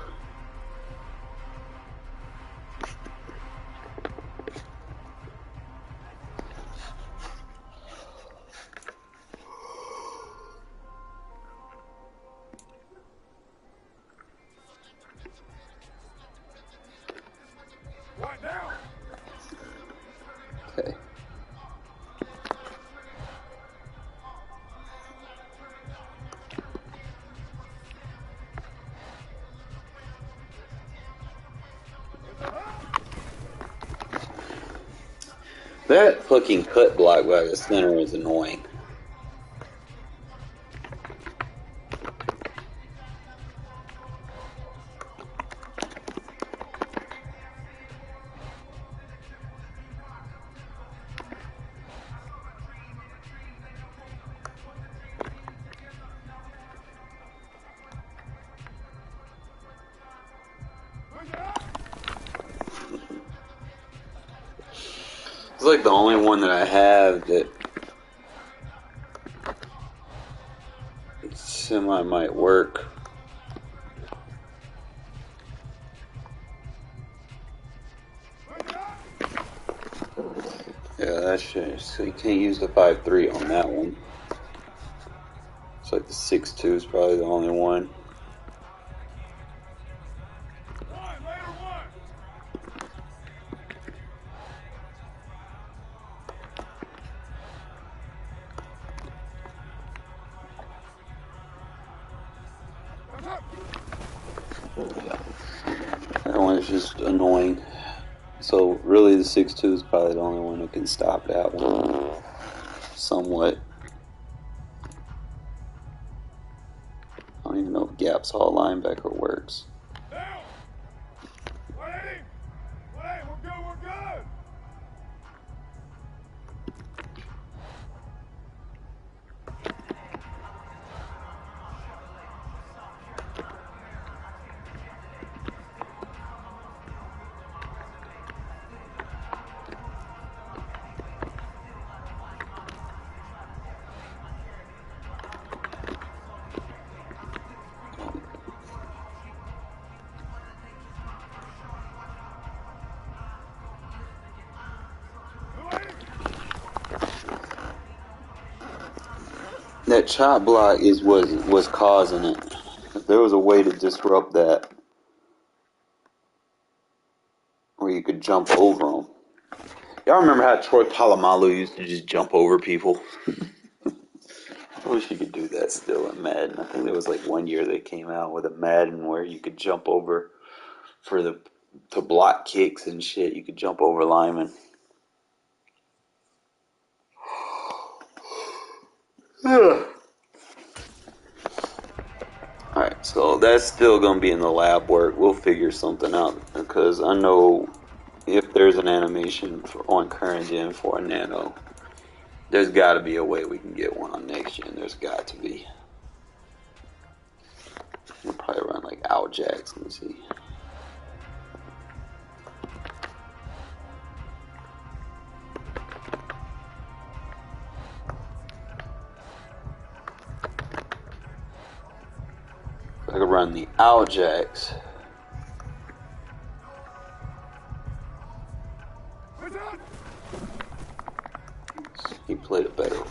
That fucking cut block by the center is annoying. It's like the only one that I have that semi might work. Yeah, that's shit. So you can't use the 5.3 on that one. It's like the 6.2 is probably the only one. That one is just annoying. So really the 6.2 is probably the only one that can stop that one somewhat. I don't even know if gap saw linebacker works. That chop block is was causing it. If there was a way to disrupt that, where you could jump over them. Y'all remember how Troy Polamalu used to just jump over people? I wish you could do that still in Madden. I think there was like one year they came out with a Madden where you could jump over to block kicks and shit. You could jump over linemen. Alright, so that's still going to be in the lab work. We'll figure something out because I know if there's an animation on current gen for a nano, there's got to be a way we can get one on next gen. There's got to be. We'll probably run like Al Jacks. Let me see. I could run the Al Jacks. He played it better.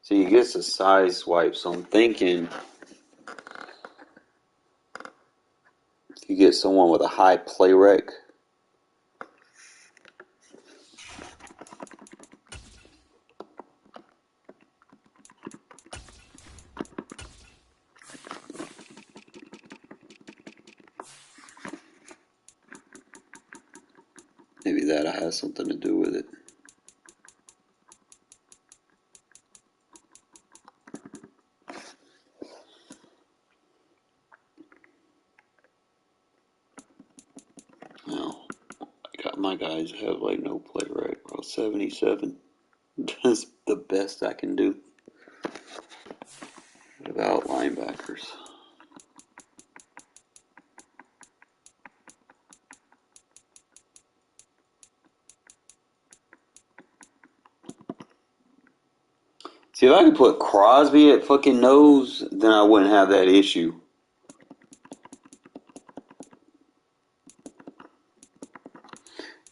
See, he gets a side swipe, so I'm thinking if you get someone with a high play rec, maybe that'll have something to do with it. Well, my guys have like no play rec, bro. 77. That's the best I can do. What about linebackers? See, if I could put Crosby at fucking nose, then I wouldn't have that issue.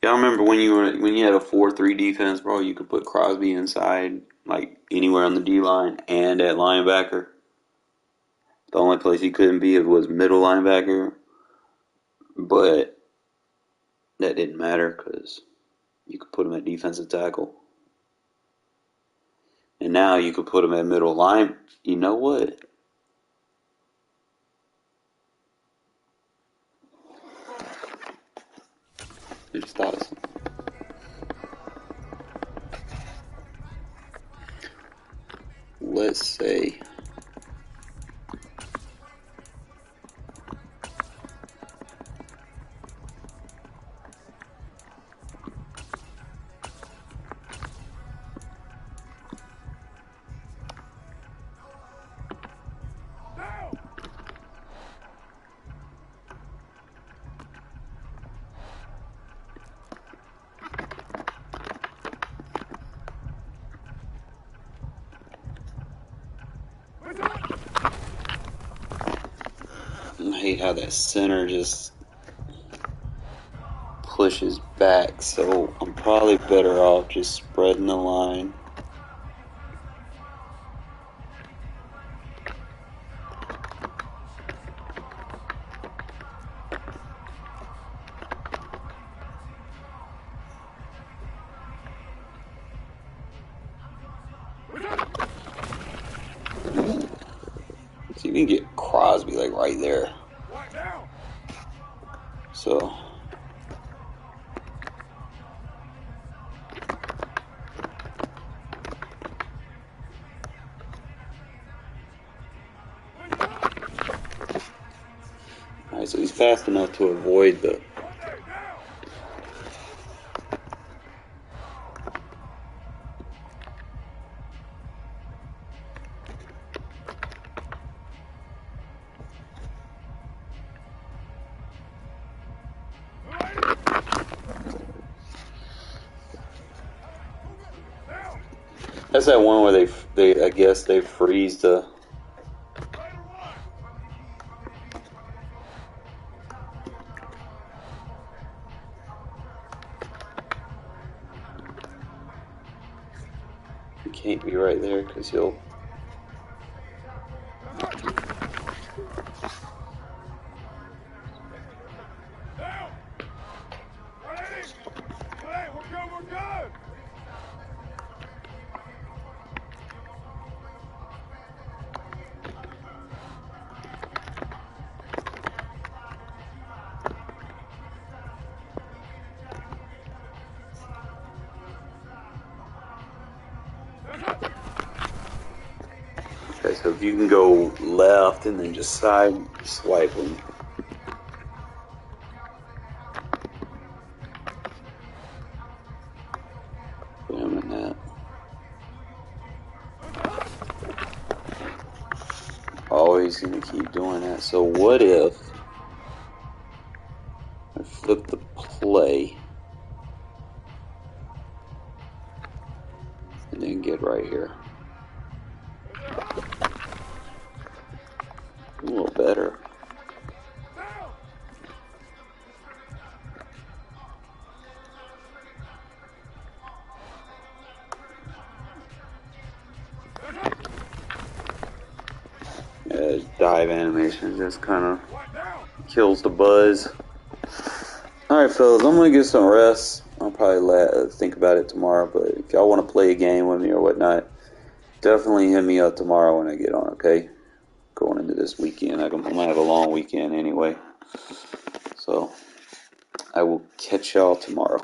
Y'all remember when you had a 4-3 defense, bro? You could put Crosby inside, like anywhere on the D line and at linebacker. The only place he couldn't be was middle linebacker, but that didn't matter because you could put him at defensive tackle. And now you could put him at middle line. You know what? I just thought of something. Let's say I hate how that center just pushes back, so I'm probably better off just spreading the line. So you can get Crosby like right there. So alright, so he's fast enough to avoid the That's that one where they I guess they freeze the. You can't be right there because you'll. Okay, so if you can go left and then just side swipe them. Put him in that. Always gonna keep doing that. So what if I flip the play and then get right here? A little better. Yeah, dive animation just kind of kills the buzz. Alright, fellas, I'm going to get some rest. I'll probably think about it tomorrow, but if y'all want to play a game with me or whatnot, definitely hit me up tomorrow when I get on, okay? Going into this weekend. I'm going to have a long weekend anyway. So, I will catch y'all tomorrow.